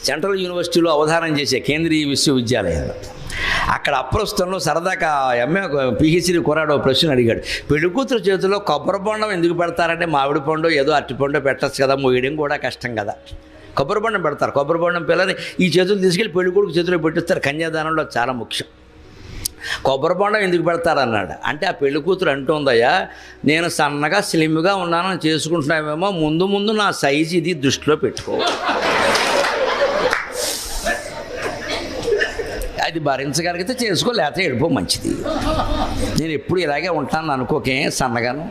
Central యూనివర్సిటీలో అవధానం చేసే కేంద్రీయ విశ్వవిద్యాలయంలో. అక్కడ అప్రస్తుతంలో సరదాగా ఎంఏ పిహెచ్డి కుర్రాడు ప్రశ్న అడిగాడు, పెళ్లి కూతురు చేతిలో కొబ్బరి బొండం ఎందుకు పెడతారంటే మామిడి పండు ఏదో అరటి పండు పెట్టచ్చు కదా, మోయడం కూడా కష్టం కదా. కొబ్బరి బొండం పెడతారు. కొబ్బరి బొండం పిల్లని ఈ చేతులు తీసుకెళ్ళి పెళ్లి కొడుకు చేతిలో పెట్టిస్తారు. కన్యాదానంలో చాలా ముఖ్యం. కొబ్బరి బొండం ఎందుకు పెడతారన్నాడు. అంటే ఆ పెళ్లి కూతురు అంటుందయ్యా, నేను సన్నగా స్లిమ్గా ఉన్నానని చేసుకుంటున్నామేమో, ముందు ముందు నా సైజు ఇది దృష్టిలో పెట్టుకో, అది భరించగలిగితే చేసుకో, లేకపోతే వెళ్ళిపో, మంచిది. నేను ఎప్పుడు ఇలాగే ఉంటాను అనుకోకే, సన్నగాను.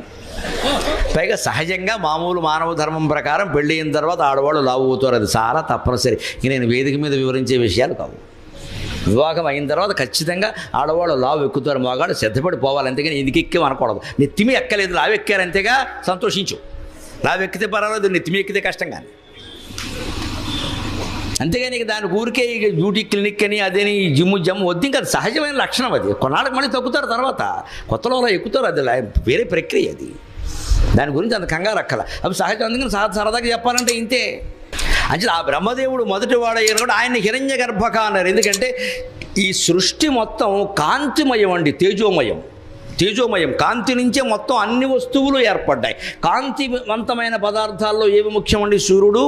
పైగా సహజంగా మామూలు మానవ ధర్మం ప్రకారం పెళ్ళి అయిన తర్వాత ఆడవాళ్ళు లావు అవుతారు, అది చాలా తప్పనిసరి. ఇక నేను వేదిక మీద వివరించే విషయాలు కావు. వివాహం అయిన తర్వాత ఖచ్చితంగా ఆడవాళ్ళు లావు ఎక్కుతారు, మగాడు శ్రద్ధపడి పోవాలి. అంతేగాని ఎందుకు ఎక్కి అనకూడదు. నెత్తిమి ఎక్కలేదు, లావు ఎక్కారు అంతేగా సంతోషించు. లావు ఎక్కితే పర్వాలేదు, నెత్తిమి ఎక్కితే కష్టం. కానీ అంతేగాని ఇక దాని ఊరికే ఇక బ్యూటీ క్లినిక్ అని అదేని జిమ్ము జమ్ము వద్దు. ఇంకా అది సహజమైన లక్షణం. అది కొన్నాళ్ళకి మళ్ళీ తగ్గుతారు, తర్వాత కొత్తలో అలా ఎక్కుతారు. అది వేరే ప్రక్రియ. అది దాని గురించి అంత కంగారు అక్కల, అవి సహజం. అందుకని సరదాగా చెప్పాలంటే ఇంతే. అంటే ఆ బ్రహ్మదేవుడు మొదటి వాడయ్యారు కూడా ఆయన హిరణ్య గర్భక అన్నారు. ఎందుకంటే ఈ సృష్టి మొత్తం కాంతిమయం అండి, తేజోమయం. కాంతి నుంచే మొత్తం అన్ని వస్తువులు ఏర్పడ్డాయి. కాంతివంతమైన పదార్థాల్లో ఏవి ముఖ్యమండి? సూర్యుడు,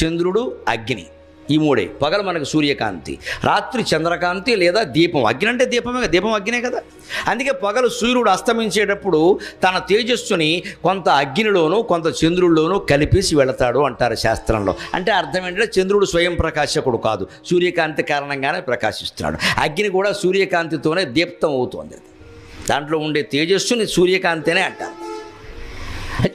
చంద్రుడు, అగ్ని. ఈ మూడే. పగలు మనకు సూర్యకాంతి, రాత్రి చంద్రకాంతి లేదా దీపం. అగ్ని అంటే దీపమే, దీపం అగ్నే కదా. అందుకే పగలు సూర్యుడు అస్తమించేటప్పుడు తన తేజస్సుని కొంత అగ్నిలోనూ కొంత చంద్రుల్లోనూ కలిపేసి వెళతాడు అంటారు శాస్త్రంలో. అంటే అర్థం ఏంటంటే చంద్రుడు స్వయం ప్రకాశకుడు కాదు, సూర్యకాంతి కారణంగానే ప్రకాశిస్తున్నాడు. అగ్ని కూడా సూర్యకాంతితోనే దీప్తం అవుతుంది. దాంట్లో ఉండే తేజస్సుని సూర్యకాంతినే అంటారు.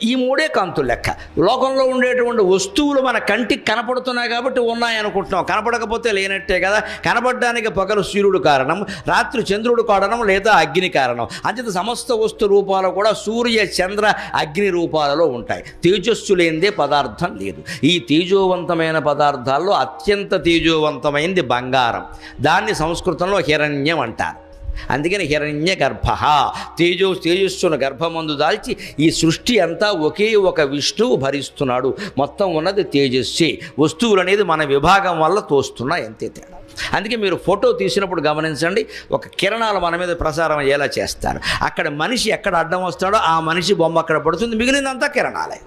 ఈ మూడే కాంతులు లెక్క. లోకంలో ఉండేటువంటి వస్తువులు మన కంటికి కనపడుతున్నాయి కాబట్టి ఉన్నాయనుకుంటున్నాం, కనపడకపోతే లేనట్టే కదా. కనపడడానికి పగలు సూర్యుడు కారణం, రాత్రి చంద్రుడు కారణం లేదా అగ్ని కారణం. అంచేత సమస్త వస్తు రూపాలు కూడా సూర్య చంద్ర అగ్ని రూపాలలో ఉంటాయి. తేజస్సు లేనిదే పదార్థం లేదు. ఈ తేజోవంతమైన పదార్థాల్లో అత్యంత తేజోవంతమైనది బంగారం. దాన్ని సంస్కృతంలో హిరణ్యం అంటారు. అందుకని హిరణ్య గర్భ, తేజస్సును గర్భమందు దాల్చి ఈ సృష్టి అంతా ఒకే ఒక విష్ణువు భరిస్తున్నాడు. మొత్తం ఉన్నది తేజస్సే. వస్తువులు అనేది మన విభాగం వల్ల తోస్తున్నాయి, అంతే తేడా. అందుకే మీరు ఫోటో తీసినప్పుడు గమనించండి, ఒక కిరణాలు మన మీద ప్రసారం అయ్యేలా చేస్తారు. అక్కడ మనిషి ఎక్కడ అడ్డం వస్తాడో ఆ మనిషి బొమ్మ అక్కడ పడుతుంది, మిగిలినంతా కిరణాలే.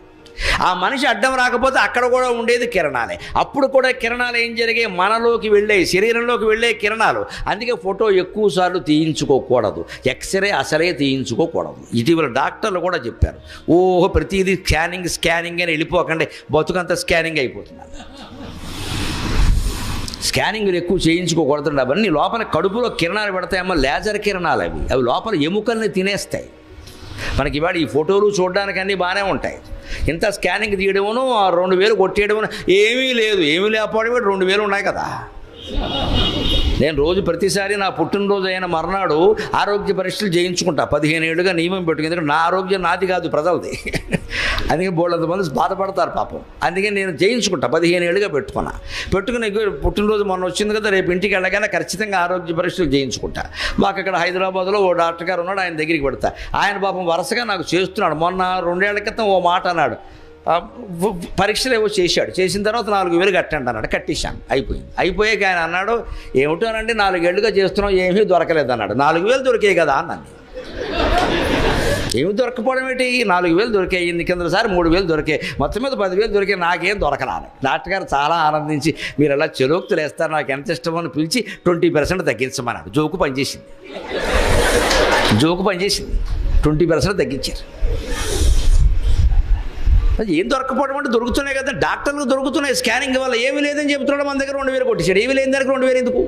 ఆ మనిషి అడ్డం రాకపోతే అక్కడ కూడా ఉండేది కిరణాలే. అప్పుడు కూడా కిరణాలు ఏం జరిగాయి? మనలోకి వెళ్ళే, శరీరంలోకి వెళ్ళే కిరణాలు. అందుకే ఫోటో ఎక్కువ సార్లు తీయించుకోకూడదు, ఎక్స్రే అసలే తీయించుకోకూడదు. ఇటీవల డాక్టర్లు కూడా చెప్పారు, ఓహో ప్రతిదీ స్కానింగ్ అని వెళ్ళిపోకండి, బతుకంతా స్కానింగ్ అయిపోతున్నారు. స్కానింగ్లు ఎక్కువ చేయించుకోకూడదు. అవన్నీ లోపల కడుపులో కిరణాలు పెడతాయేమో, లేజర్ కిరణాలు. అవి లోపల ఎముకల్ని తినేస్తాయి. మనకి ఇవాళ ఈ ఫోటోలు చూడడానికి అన్నీ బాగానే ఉంటాయి. ఇంత స్కానింగ్ తీయడమును 2000 కొట్టేయడమును ఏమీ లేదు. ఏమీ లేకపోవడం 2000 ఉన్నాయి కదా. నేను రోజు ప్రతిసారి నా పుట్టినరోజు అయిన మర్నాడు ఆరోగ్య పరీక్షలు చేయించుకుంటా. 15 ఏళ్ళుగా నియమం పెట్టుకుని, ఎందుకంటే నా ఆరోగ్యం నాది కాదు, ప్రజలది. అందుకే బోళ్ళంతమంది బాధపడతారు పాపం. అందుకే నేను చేయించుకుంటా. 15 ఏళ్ళుగా పెట్టుకుని పుట్టినరోజు మొన్న వచ్చింది కదా, రేపు ఇంటికి వెళ్ళగానే ఖచ్చితంగా ఆరోగ్య పరీక్షలు చేయించుకుంటా. మాకు అక్కడ హైదరాబాద్లో ఓ డాక్టర్ గారు ఉన్నాడు, ఆయన దగ్గరికి పెడతా. ఆయన పాపం వరుసగా నాకు చేస్తున్నాడు. మొన్న 2 ఏళ్ల క్రితం ఓ మాట అన్నాడు, పరీక్షలు ఏవో చేశాడు. చేసిన తర్వాత 4000 కట్టండి అన్నాడు. కట్టేశాను, అయిపోయాక ఆయన అన్నాడు, ఏమిటోనండి 4 ఏళ్ళుగా చేస్తున్నాం, ఏమీ దొరకలేదు అన్నాడు. 4000 దొరికాయి కదా అన్నాను. ఏమి దొరకపోవడం ఏంటి? 4000 దొరికాయి, కిందసారి 3000 దొరికాయి, మొత్తం మీద 10,000 దొరికాయి, నాకేం దొరకరాని. డాక్టర్ గారు చాలా ఆనందించి, మీరు ఎలా చెరోక్తులు వేస్తారు, నాకు ఎంత ఇష్టమో అని పిలిచి 20% తగ్గించమన్నాడు. జోకు పనిచేసింది. 20% తగ్గించారు. ఏం దొరకపోవడం అంటే దొరుకుతున్నాయి కదా, డాక్టర్లకు దొరుకుతున్నాయి. స్కానింగ్ వల్ల ఏమీ లేదని చెబుతున్నాడు, మన దగ్గర 2000 కొట్టేశాడు. ఏమీ లేని దగ్గర 2000 ఎందుకు?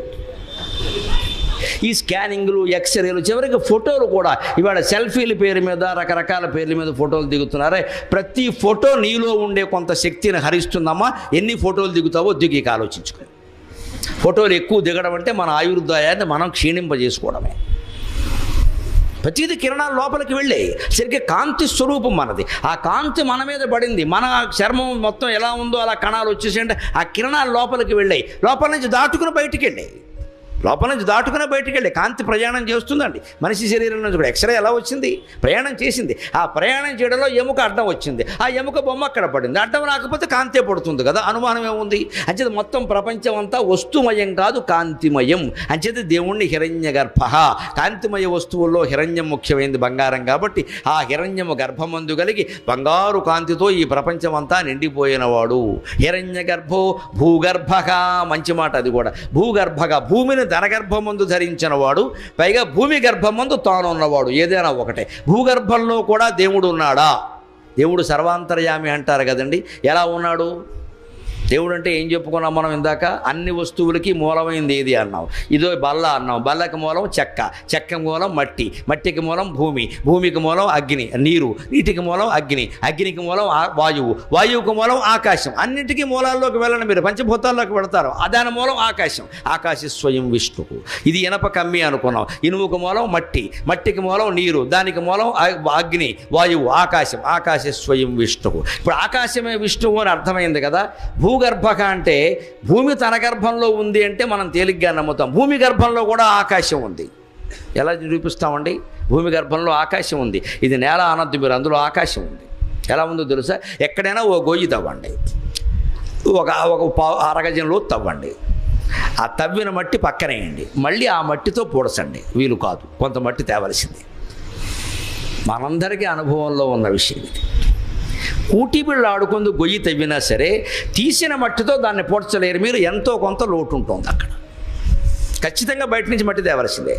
ఈ స్కానింగ్లు, ఎక్స్రేలు, చివరికి ఫోటోలు కూడా. ఇవాళ సెల్ఫీల పేరు మీద, రకరకాల పేర్ల మీద ఫోటోలు దిగుతున్నారే. ప్రతి ఫోటో నీలో ఉండే కొంత శక్తిని హరిస్తుందమ్మా. ఎన్ని ఫోటోలు దిగుతావో దిగి ఆలోచించుకో. ఫోటోలు ఎక్కువ దిగడం అంటే మన ఆయుర్దాయాన్ని మనం క్షీణింపజేసుకోవడమే. ప్రతిది కిరణాలు లోపలికి వెళ్ళాయి. సరిగ్గా కాంతి స్వరూపం మనది. ఆ కాంతి మన మీద పడింది. మన చర్మం మొత్తం ఎలా ఉందో అలా కణాలు వచ్చేసి అంటే ఆ కిరణాలు లోపలికి వెళ్ళాయి. లోపల నుంచి దాటుకుని బయటికి వెళ్ళాయి. లోపల నుంచి దాటుకునే బయటికి వెళ్ళి కాంతి ప్రయాణం చేస్తుందండి మనిషి శరీరం నుంచి కూడా. ఎక్స్రే ఎలా వచ్చింది? ప్రయాణం చేసింది. ఆ ప్రయాణం చేయడంలో ఎముక అడ్డం వచ్చింది, ఆ ఎముక బొమ్మ అక్కడ పడింది. అడ్డం రాకపోతే కాంతే పడుతుంది కదా, అనుమానం ఏముంది? అంచేది మొత్తం ప్రపంచం అంతా వస్తుమయం కాదు, కాంతిమయం. అంచేది దేవుణ్ణి హిరణ్య గర్భ, కాంతిమయ వస్తువుల్లో హిరణ్యం ముఖ్యమైనది, బంగారం కాబట్టి ఆ హిరణ్యము గర్భమందు కలిగి బంగారు కాంతితో ఈ ప్రపంచం అంతా నిండిపోయినవాడు. హిరణ్య గర్భో భూగర్భగా, మంచి మాట అది కూడా. భూగర్భగా, భూమిని తన గర్భమందు ధరించిన వాడు, పైగా భూమి గర్భమందు తానున్నవాడు. ఏదైనా ఒకటే. భూగర్భంలో కూడా దేవుడు ఉన్నాడా? దేవుడు సర్వాంతర్యామి అంటారు కదండి. ఎలా ఉన్నాడు దేవుడు అంటే? ఏం చెప్పుకున్నాం మనం ఇందాక? అన్ని వస్తువులకి మూలమైంది ఏది అన్నాం? ఇదో బల్ల అన్నాం. బల్లకి మూలం చెక్క, చెక్క మూలం మట్టి, మట్టికి మూలం భూమి, భూమికి మూలం అగ్ని నీరు, నీటికి మూలం అగ్ని, అగ్నికి మూలం వాయువు, వాయువుకి మూలం ఆకాశం. అన్నింటికీ మూలాల్లోకి వెళ్ళండి మీరు, పంచభూతాల్లోకి వెళతారు. దాని మూలం ఆకాశం, ఆకాశ స్వయం విష్ణువు. ఇది ఇనప కమ్మి అనుకున్నాం. ఇనుముకు మూలం మట్టి, మట్టికి మూలం నీరు, దానికి మూలం అగ్ని, వాయువు, ఆకాశం, ఆకాశ స్వయం విష్ణువు. ఇప్పుడు ఆకాశమే విష్ణువు అని అర్థమైంది కదా. భూగర్భక అంటే భూమి తన గర్భంలో ఉంది అంటే మనం తేలిగ్గా నమ్ముతాం. భూమి గర్భంలో కూడా ఆకాశం ఉంది. ఎలా నిరూపిస్తామండి? భూమి గర్భంలో ఆకాశం ఉంది. ఇది నేల అనద్దు మీరు, అందులో ఆకాశం ఉంది. ఎలా ఉందో తెలుసా? ఎక్కడైనా ఓ గొయ్యి తవ్వండి, ఒక అరగజంలో తవ్వండి. ఆ తవ్విన మట్టి పక్కనేయండి, మళ్ళీ ఆ మట్టితో పూడ్చండి. వీలు కాదు, కొంత మట్టి తేవలసింది. మనందరికీ అనుభవంలో ఉన్న విషయం ఇది. కూటిబిళ్ళు ఆడుకుంటూ గొయ్యి తవ్వినా సరే తీసిన మట్టితో దాన్ని పూడ్చలేరు మీరు. ఎంతో కొంత లోటు ఉంటుంది అక్కడ. ఖచ్చితంగా బయట నుంచి మట్టి తేవలసిందే.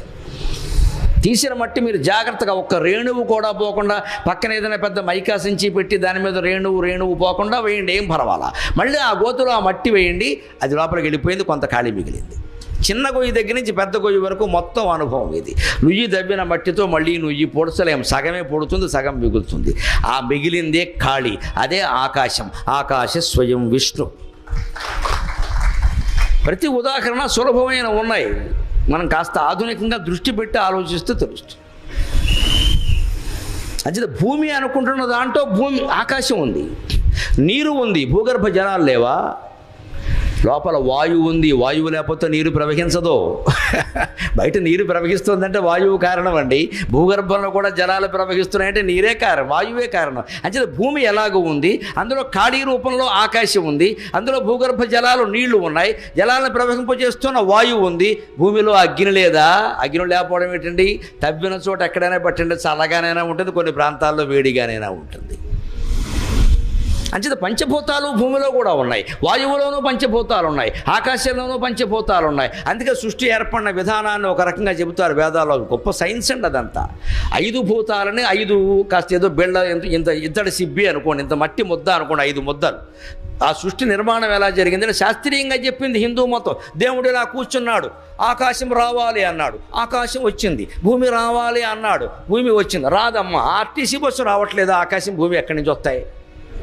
తీసిన మట్టి మీరు జాగ్రత్తగా, ఒక్క రేణువు కూడా పోకుండా, పక్కన ఏదైనా పెద్ద మైకా సంచి పెట్టి దాని మీద రేణువు పోకుండా వేయండి, ఏం పర్వాలా. మళ్ళీ ఆ గోతులో ఆ మట్టి వేయండి, అది లోపలికి వెళ్ళిపోయింది, కొంత ఖాళీ మిగిలింది. చిన్న గొయ్యి దగ్గర నుంచి పెద్ద గొయ్యి వరకు మొత్తం అనుభవం ఇది. నుయ్యి దవ్విన మట్టితో మళ్ళీ నుయ్యి పొడచలేం, సగమే పొడుతుంది, సగం మిగులుతుంది. ఆ మిగిలిందే ఖాళీ, అదే ఆకాశం, ఆకాశ స్వయం విష్ణు. ప్రతి ఉదాహరణ సులభమైన ఉన్నాయి, మనం కాస్త ఆధునికంగా దృష్టి పెట్టి ఆలోచిస్తే తెలుస్తుంది. అంటే భూమి అనుకుంటున్న దాంట్లో ఆకాశం ఉంది, నీరు ఉంది, భూగర్భ జలాలు లేవా? లోపల వాయువు ఉంది, వాయువు లేకపోతే నీరు ప్రవహించదు. బయట నీరు ప్రవహిస్తుందంటే వాయువు కారణం అండి. భూగర్భంలో కూడా జలాలు ప్రవహిస్తున్నాయంటే నీరే కారణం, వాయువే కారణం. అంటే భూమి ఎలాగో ఉంది, అందులో ఖాళీ రూపంలో ఆకాశం ఉంది, అందులో భూగర్భ జలాలు నీళ్లు ఉన్నాయి, జలాలను ప్రవహింపజేస్తున్న వాయువు ఉంది. భూమిలో అగ్ని లేదా? అగ్ని లేకపోవడం ఏంటండి? తవ్విన చోట ఎక్కడైనా పెట్టండి, చల్లగానైనా ఉంటుంది, కొన్ని ప్రాంతాల్లో వేడిగానైనా ఉంటుంది. అంచేత పంచభూతాలు భూమిలో కూడా ఉన్నాయి, వాయువులోనూ పంచభూతాలు ఉన్నాయి, ఆకాశంలోనూ పంచభూతాలు ఉన్నాయి. అందుకే సృష్టి ఏర్పడిన విధానాన్ని ఒక రకంగా చెబుతారు వేదాల్లో. గొప్ప సైన్స్ అండి అదంతా. 5 భూతాలని 5 కాస్త ఏదో బిళ్ళ ఇంత ఇద్దడి సిబ్బి అనుకోండి, ఇంత మట్టి ముద్ద అనుకోండి, 5 ముద్దలు. ఆ సృష్టి నిర్మాణం ఎలా జరిగిందని శాస్త్రీయంగా చెప్పింది హిందూ మతం. దేవుడు ఇలా కూర్చున్నాడు, ఆకాశం రావాలి అన్నాడు, ఆకాశం వచ్చింది. భూమి రావాలి అన్నాడు, భూమి వచ్చింది. రాదమ్మా, ఆర్టీసీ బస్సు రావట్లేదు, ఆకాశం భూమి ఎక్కడి నుంచి వస్తాయి?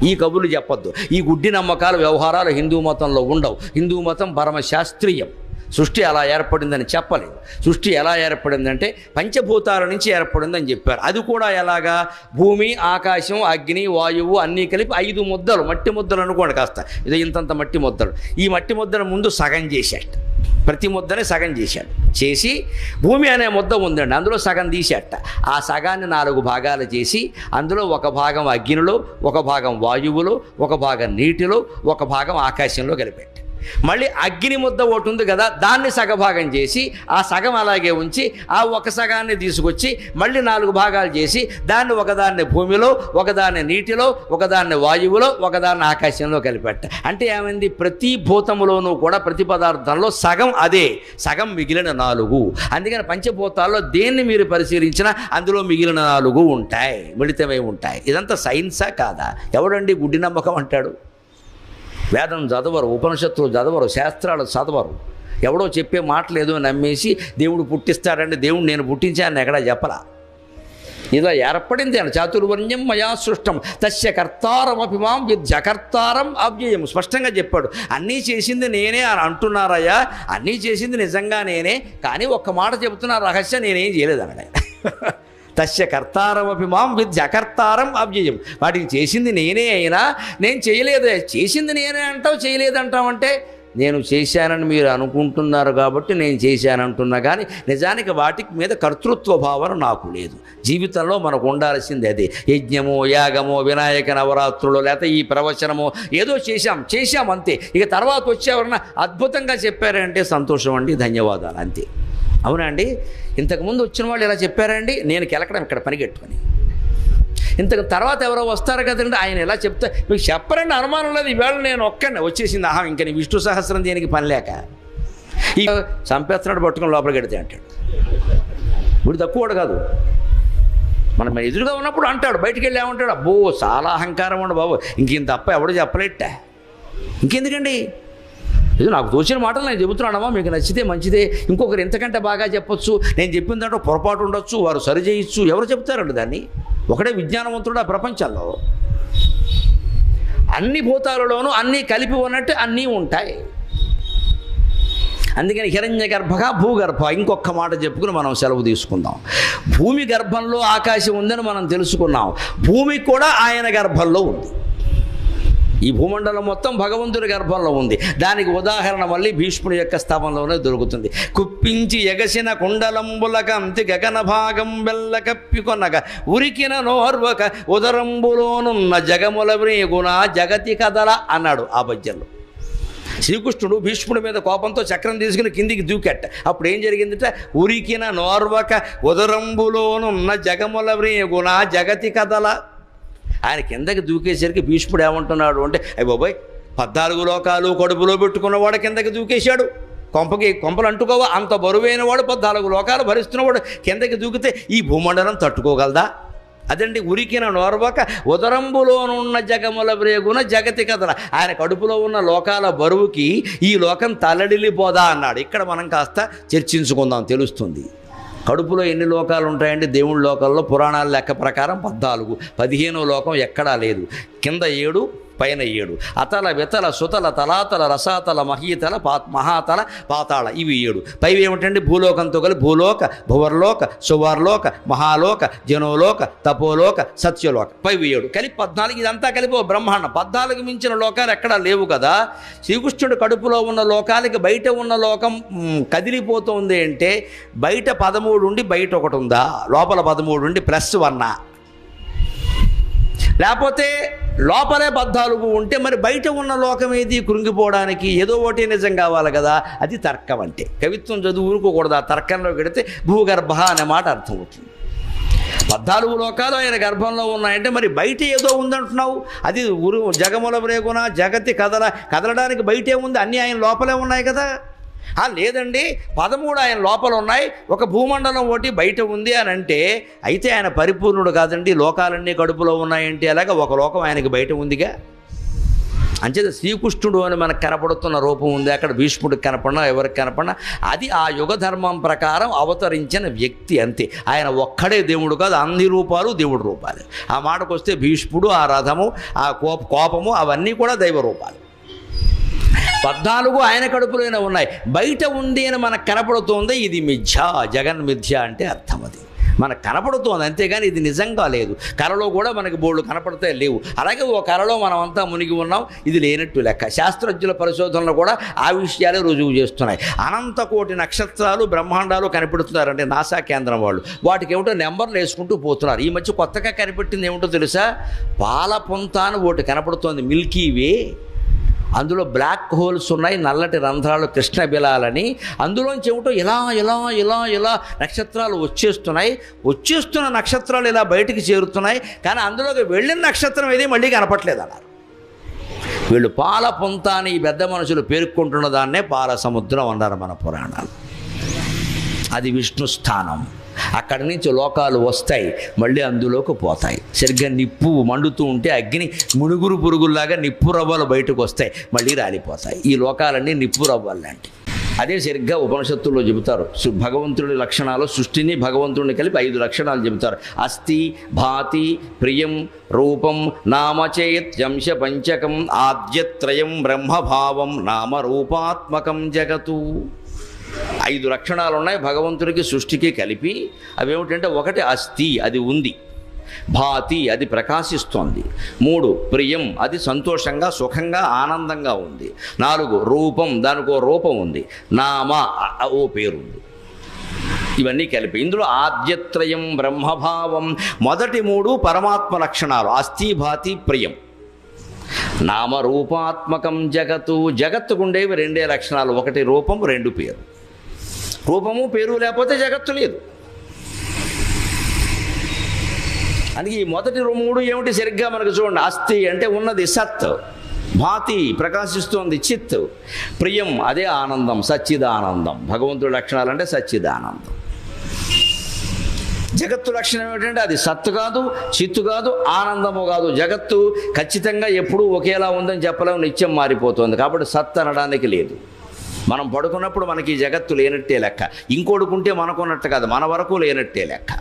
ఈ కబుర్లు చెప్పొద్దు. ఈ గుడ్డి నమ్మకాల వ్యవహారాలు హిందూ మతంలో ఉండవు. హిందూ మతం పరమశాస్త్రీయం. సృష్టి అలా ఏర్పడిందని చెప్పలేదు. సృష్టి ఎలా ఏర్పడిందంటే పంచభూతాల నుంచి ఏర్పడిందని చెప్పారు. అది కూడా ఎలాగా? భూమి, ఆకాశం, అగ్ని, వాయువు అన్నీ కలిపి 5 ముద్దలు, మట్టి ముద్దలు అనుకోండి కాస్త. ఇది ఇంతంత మట్టి ముద్దలు. ఈ మట్టి ముద్దను ముందు సగం చేశాడు, ప్రతి ముద్దని సగం చేశాడు. చేసి భూమి అనే ముద్ద ఉందండి, అందులో సగం తీసేట. ఆ సగాన్ని 4 భాగాలు చేసి అందులో ఒక భాగం అగ్నిలో, ఒక భాగం వాయువులో, ఒక భాగం నీటిలో, ఒక భాగం ఆకాశంలో కలిపెట్టాడు. మళ్ళీ అగ్ని ముద్ద ఒకటి ఉంది కదా, దాన్ని సగభాగం చేసి ఆ సగం అలాగే ఉంచి ఆ ఒక సగాన్ని తీసుకొచ్చి మళ్ళీ 4 భాగాలు చేసి దాన్ని ఒకదాన్ని భూమిలో, ఒకదాన్ని నీటిలో, ఒకదాన్ని వాయువులో, ఒకదాన్ని ఆకాశంలో కలిపెట్ట. అంటే ఏమైంది? ప్రతి భూతములోనూ కూడా ప్రతి పదార్థంలో సగం అదే, సగం మిగిలిన 4. అందుకని పంచభూతాల్లో దేన్ని మీరు పరిశీలించినా అందులో మిగిలిన 4 ఉంటాయి, మిళితమై ఉంటాయి. ఇదంతా సైన్సా కాదా? ఎవడండి గుడ్డి నమ్మకం అంటాడు? వేదం చదవరు, ఉపనిషత్తులు చదవరు, శాస్త్రాలు చదవరు. ఎవడో చెప్పే మాటలు ఏదో నమ్మేసి దేవుడు పుట్టిస్తాడంటే దేవుడు నేను పుట్టించాను ఎక్కడా చెప్పలా. ఇలా ఏర్పడింది అని చాతుర్వర్ణ్యం మయా సృష్టం తస్య కర్తారమపి మాం విద్యకర్తారం అవ్యయం స్పష్టంగా చెప్పాడు. అన్నీ చేసింది నేనే అని అంటున్నారయ్యా, అన్నీ చేసింది నిజంగా నేనే, కానీ ఒక్క మాట చెబుతున్న రహస్యం నేనేం చేయలేదన్నాడు. తస్య కర్తారమపి మాం విద్యకర్తారం అవ్యయం. వాటికి చేసింది నేనే అయినా నేను చేయలేదు. చేసింది నేనే అంటావు, చేయలేదంటావు అంటే నేను చేశానని మీరు అనుకుంటున్నారు కాబట్టి నేను చేశానంటున్నా, కానీ నిజానికి వాటికి మీద కర్తృత్వ భావన నాకు లేదు. జీవితంలో మనకు ఉండాల్సింది అదే. యజ్ఞమో యాగమో వినాయక నవరాత్రులు లేకపోతే ఈ ప్రవచనమో ఏదో చేశాం అంతే. ఇక తర్వాత వచ్చేవరన్నా అద్భుతంగా చెప్పారంటే సంతోషం అండి, ధన్యవాదాలు అంతే. అవునా అండి? ఇంతకుముందు వచ్చిన వాళ్ళు ఇలా చెప్పారండి, నేను కెలకడం ఇక్కడ పనిగట్టుకొని. ఇంతకు తర్వాత ఎవరో వస్తారు కదండి, ఆయన ఎలా చెప్తా మీకు చెప్పరండి, అనుమానం లేదు. ఈవేళ నేను ఒక్కడిని వచ్చేసింది, ఇంక నీ విష్ణు సహస్రం దేనికి పని లేక ఈ సంపేస్తున్నాడు పట్టుకొని లోపలికి వెడితే అంటాడు. ఇప్పుడు తక్కువడు కాదు, మనం ఎదురుగా ఉన్నప్పుడు అంటాడు, బయటికి వెళ్ళి ఏమంటాడు, అబ్బో చాలా అహంకారం ఉండు బాబు, ఇంకేం తప్ప ఎవడో చెప్పలేట, ఇంకెందుకండి, ఇది నాకు తోచిన మాటలు నేను చెబుతున్నానమ్మా, మీకు నచ్చితే మంచిదే, ఇంకొకరు ఇంతకంటే బాగా చెప్పొచ్చు, నేను చెప్పిన దాంట్లో పొరపాటు ఉండొచ్చు, వారు సరి చేయొచ్చు, ఎవరు చెప్తారండి దాన్ని? ఒకడే విజ్ఞానవంతుడు ఆ ప్రపంచంలో. అన్ని భూతాలలోనూ అన్నీ కలిపి ఉన్నట్టు అన్నీ ఉంటాయి. అందుకని హిరణ్య గర్భగా భూగర్భ. ఇంకొక మాట చెప్పుకుని మనం సెలవు తీసుకుందాం. భూమి గర్భంలో ఆకాశం ఉందని మనం తెలుసుకున్నాం, భూమి కూడా ఆయన గర్భంలో ఉంది. ఈ భూమండలం మొత్తం భగవంతుడి గర్భంలో ఉంది. దానికి ఉదాహరణ మళ్ళీ భీష్ముడి యొక్క స్థాపనలోనే దొరుకుతుంది. కుప్పించి ఎగసిన కుండలంబులక అంతి గగన భాగం వెల్ల కప్పికొనగా ఉరికిన నోర్వక ఉదరంబులోనున్న జగముల వ్రేగున జగతి కదల అన్నాడు ఆ పద్యంలో. శ్రీకృష్ణుడు భీష్ముడి మీద కోపంతో చక్రం తీసుకుని కిందికి దూకెట్ట. అప్పుడు ఏం జరిగిందిట? ఉరికిన నోర్వక ఉదరంబులోనున్న జగముల వ్రేగున జగతి కదల. ఆయన కిందకి దూకేసరికి భీష్ముడు ఏమంటున్నాడు అంటే, అయ్య బాబాయ్ 14 లోకాలు కడుపులో పెట్టుకున్నవాడు కిందకి దూకేశాడు, కొంపలు అంటుకోవా, అంత బరువైన వాడు 14 లోకాలు భరిస్తున్నవాడు కిందకి దూకితే ఈ భూమండలం తట్టుకోగలదా? అదండి ఉరికిన నోర్వక ఉదరంబులోనున్న జగముల బ్రేగున జగతి కదల. ఆయన కడుపులో ఉన్న లోకాల బరువుకి ఈ లోకం తల్లడిల్లిపోదా అన్నాడు. ఇక్కడ మనం కాస్త చర్చించుకుందాం, తెలుస్తుంది. కడుపులో ఎన్ని లోకాలు ఉంటాయండి? దేవుడి లోకాల్లో పురాణాల లెక్క ప్రకారం 14. 15వ లోకం ఎక్కడా లేదు. కింద 7, పైన 7. అతల వితల సుతల తలాతల రసాతల మహీతల మహాతల పాతాళ, ఇవి 7. పైవి ఏమిటండి? భూలోకంతో కలిపి భూలోక, భువర్లోక, సువర్లోక, మహాలోక, జనోలోక, తపోలోక, సత్యలోక, పైవి 7 కలిపి 14. ఇదంతా కలిపి బ్రహ్మాండం. 14 మించిన లోకాలు ఎక్కడా లేవు కదా. శ్రీకృష్ణుడు కడుపులో ఉన్న లోకాలకి బయట ఉన్న లోకం కదిలిపోతుంది అంటే బయట 13 ఉండి బయట ఒకటి ఉందా? లోపల 13 ఉండి +1, లేకపోతే లోపలే 14 ఉంటే మరి బయట ఉన్న లోకం ఏది కృంగిపోవడానికి? ఏదో ఒకటి నిజం కావాలి కదా. అది తర్కం అంటే. కవిత్వం చదువు ఊరుకోకూడదు. ఆ తర్కంలో పెడితే భూగర్భ అనే మాట అర్థం అవుతుంది. 14 లోకాలు ఆయన గర్భంలో ఉన్నాయంటే మరి బయట ఏదో ఉందంటున్నావు. అది జగముల బ్రేగున జగతి కదలడానికి బయటే ఉంది, అన్నీ ఆయన లోపలే ఉన్నాయి కదా. లేదండి 13 ఆయన లోపల ఉన్నాయి, ఒక భూమండలం ఒకటి బయట ఉంది అని అంటే అయితే ఆయన పరిపూర్ణుడు కాదండి. లోకాలన్నీ కడుపులో ఉన్నాయంటే అలాగా ఒక లోకం ఆయనకి బయట ఉందిగా. అంచేత శ్రీకృష్ణుడు అని మనకు కనపడుతున్న రూపం ఉంది, అక్కడ భీష్ముడికి కనపడినా ఎవరికి కనపడినా అది ఆ యుగ ధర్మం ప్రకారం అవతరించిన వ్యక్తి అంతే. ఆయన ఒక్కడే దేవుడు కాదు, అన్ని రూపాలు దేవుడి రూపాలు. ఆ మాటకు వస్తే భీష్ముడు, ఆ రథము, ఆ కోపము అవన్నీ కూడా దైవ రూపాలు. 14 ఆయన కడుపులోనే ఉన్నాయి, బయట ఉంది అని మనకు కనపడుతోంది. ఇది మిథ్య, జగన్ మిథ్య అంటే అర్థం. అది మనకు కనపడుతోంది అంతేగాని ఇది నిజంగా లేదు. కళలో కూడా మనకి బోర్డు కనపడితే లేవు. అలాగే ఓ కళలో మనం అంతా మునిగి ఉన్నాం, ఇది లేనట్టు లెక్క. శాస్త్రజ్ఞుల పరిశోధనలు కూడా ఆ విషయాలే రుజువు చేస్తున్నాయి. అనంత కోటి నక్షత్రాలు బ్రహ్మాండాలు కనిపెడుతున్నారంటే నాసా కేంద్రం వాళ్ళు. వాటికి ఏమిటో నెంబర్లు వేసుకుంటూ పోతున్నారు. ఈ మధ్య కొత్తగా కనిపెట్టింది ఏమిటో తెలుసా? పాలపుంత అని ఒకటి కనపడుతోంది, మిల్కీ వే. అందులో బ్లాక్ హోల్స్ ఉన్నాయి, నల్లటి రంధ్రాలు, కృష్ణ బిలాలని. అందులోంచి ఏమిటో ఇలా ఇలా ఇలా ఇలా నక్షత్రాలు వచ్చేస్తున్న నక్షత్రాలు ఇలా బయటికి చేరుతున్నాయి. కానీ అందులోకి వెళ్ళిన నక్షత్రం ఏది మళ్ళీ కనపట్లేదు అన్నారు. వీళ్ళు పాలపుంత అని ఈ పెద్ద మనుషులు పేర్కొంటున్న దాన్నే పాల సముద్రం అన్నారు మన పురాణాలు. అది విష్ణు స్థానం. అక్కడి నుంచి లోకాలు వస్తాయి, మళ్ళీ అందులోకి పోతాయి. సరిగ్గా నిప్పు మండుతూ ఉంటే అగ్ని మునుగురు పురుగుల్లాగా నిప్పు రవ్వలు బయటకు వస్తాయి, మళ్ళీ రాలిపోతాయి. ఈ లోకాలన్నీ నిప్పు రవ్వలు లాంటి. అదే సరిగ్గా ఉపనిషత్తుల్లో చెబుతారు. భగవంతుడి లక్షణాలు, సృష్టిని భగవంతుడిని కలిపి 5 లక్షణాలు చెబుతారు. అస్థి, భాతి, ప్రియం, రూపం, నామచేత్యంశ పంచకం, ఆద్యత్రయం బ్రహ్మభావం, నామరూపాత్మకం జగతు. 5 లక్షణాలు ఉన్నాయి భగవంతుడికి, సృష్టికి కలిపి. అవేమిటంటే, ఒకటి అస్థి, అది ఉంది. భాతి అది ప్రకాశిస్తోంది. 3 ప్రియం అది సంతోషంగా సుఖంగా ఆనందంగా ఉంది. 4 రూపం దానికి ఓ రూపం ఉంది. నామ ఓ పేరుంది. ఇవన్నీ కలిపి ఇందులో ఆద్యత్రయం బ్రహ్మభావం. మొదటి 3 పరమాత్మ లక్షణాలు అస్థి భాతి ప్రియం. నామరూపాత్మకం జగత్తు. జగత్తుకుండేవి 2 లక్షణాలు, 1 రూపం 2 పేరు. రూపము పేరు లేకపోతే జగత్తు లేదు. అందుకే ఈ మొదటి 3 ఏమిటి సరిగ్గా మనకు చూడండి. అస్థి అంటే ఉన్నది సత్, భాతి ప్రకాశిస్తోంది చిత్, ప్రియం అదే ఆనందం సచ్చిదానందం. భగవంతుడి లక్షణాలు అంటే సచ్చిదానందం. జగత్తు లక్షణం ఏమిటంటే అది సత్తు కాదు, చిత్తు కాదు, ఆనందము కాదు. జగత్తు ఖచ్చితంగా ఎప్పుడూ ఒకేలా ఉందని చెప్పలేము, నిత్యం మారిపోతుంది. కాబట్టి సత్ అనడానికి లేదు. మనం పడుకున్నప్పుడు మనకి ఈ జగత్తు లేనట్టే లెక్క. ఇంకోడుకుంటే మనకున్నట్టు కాదు, మన వరకు లేనట్టే లెక్క.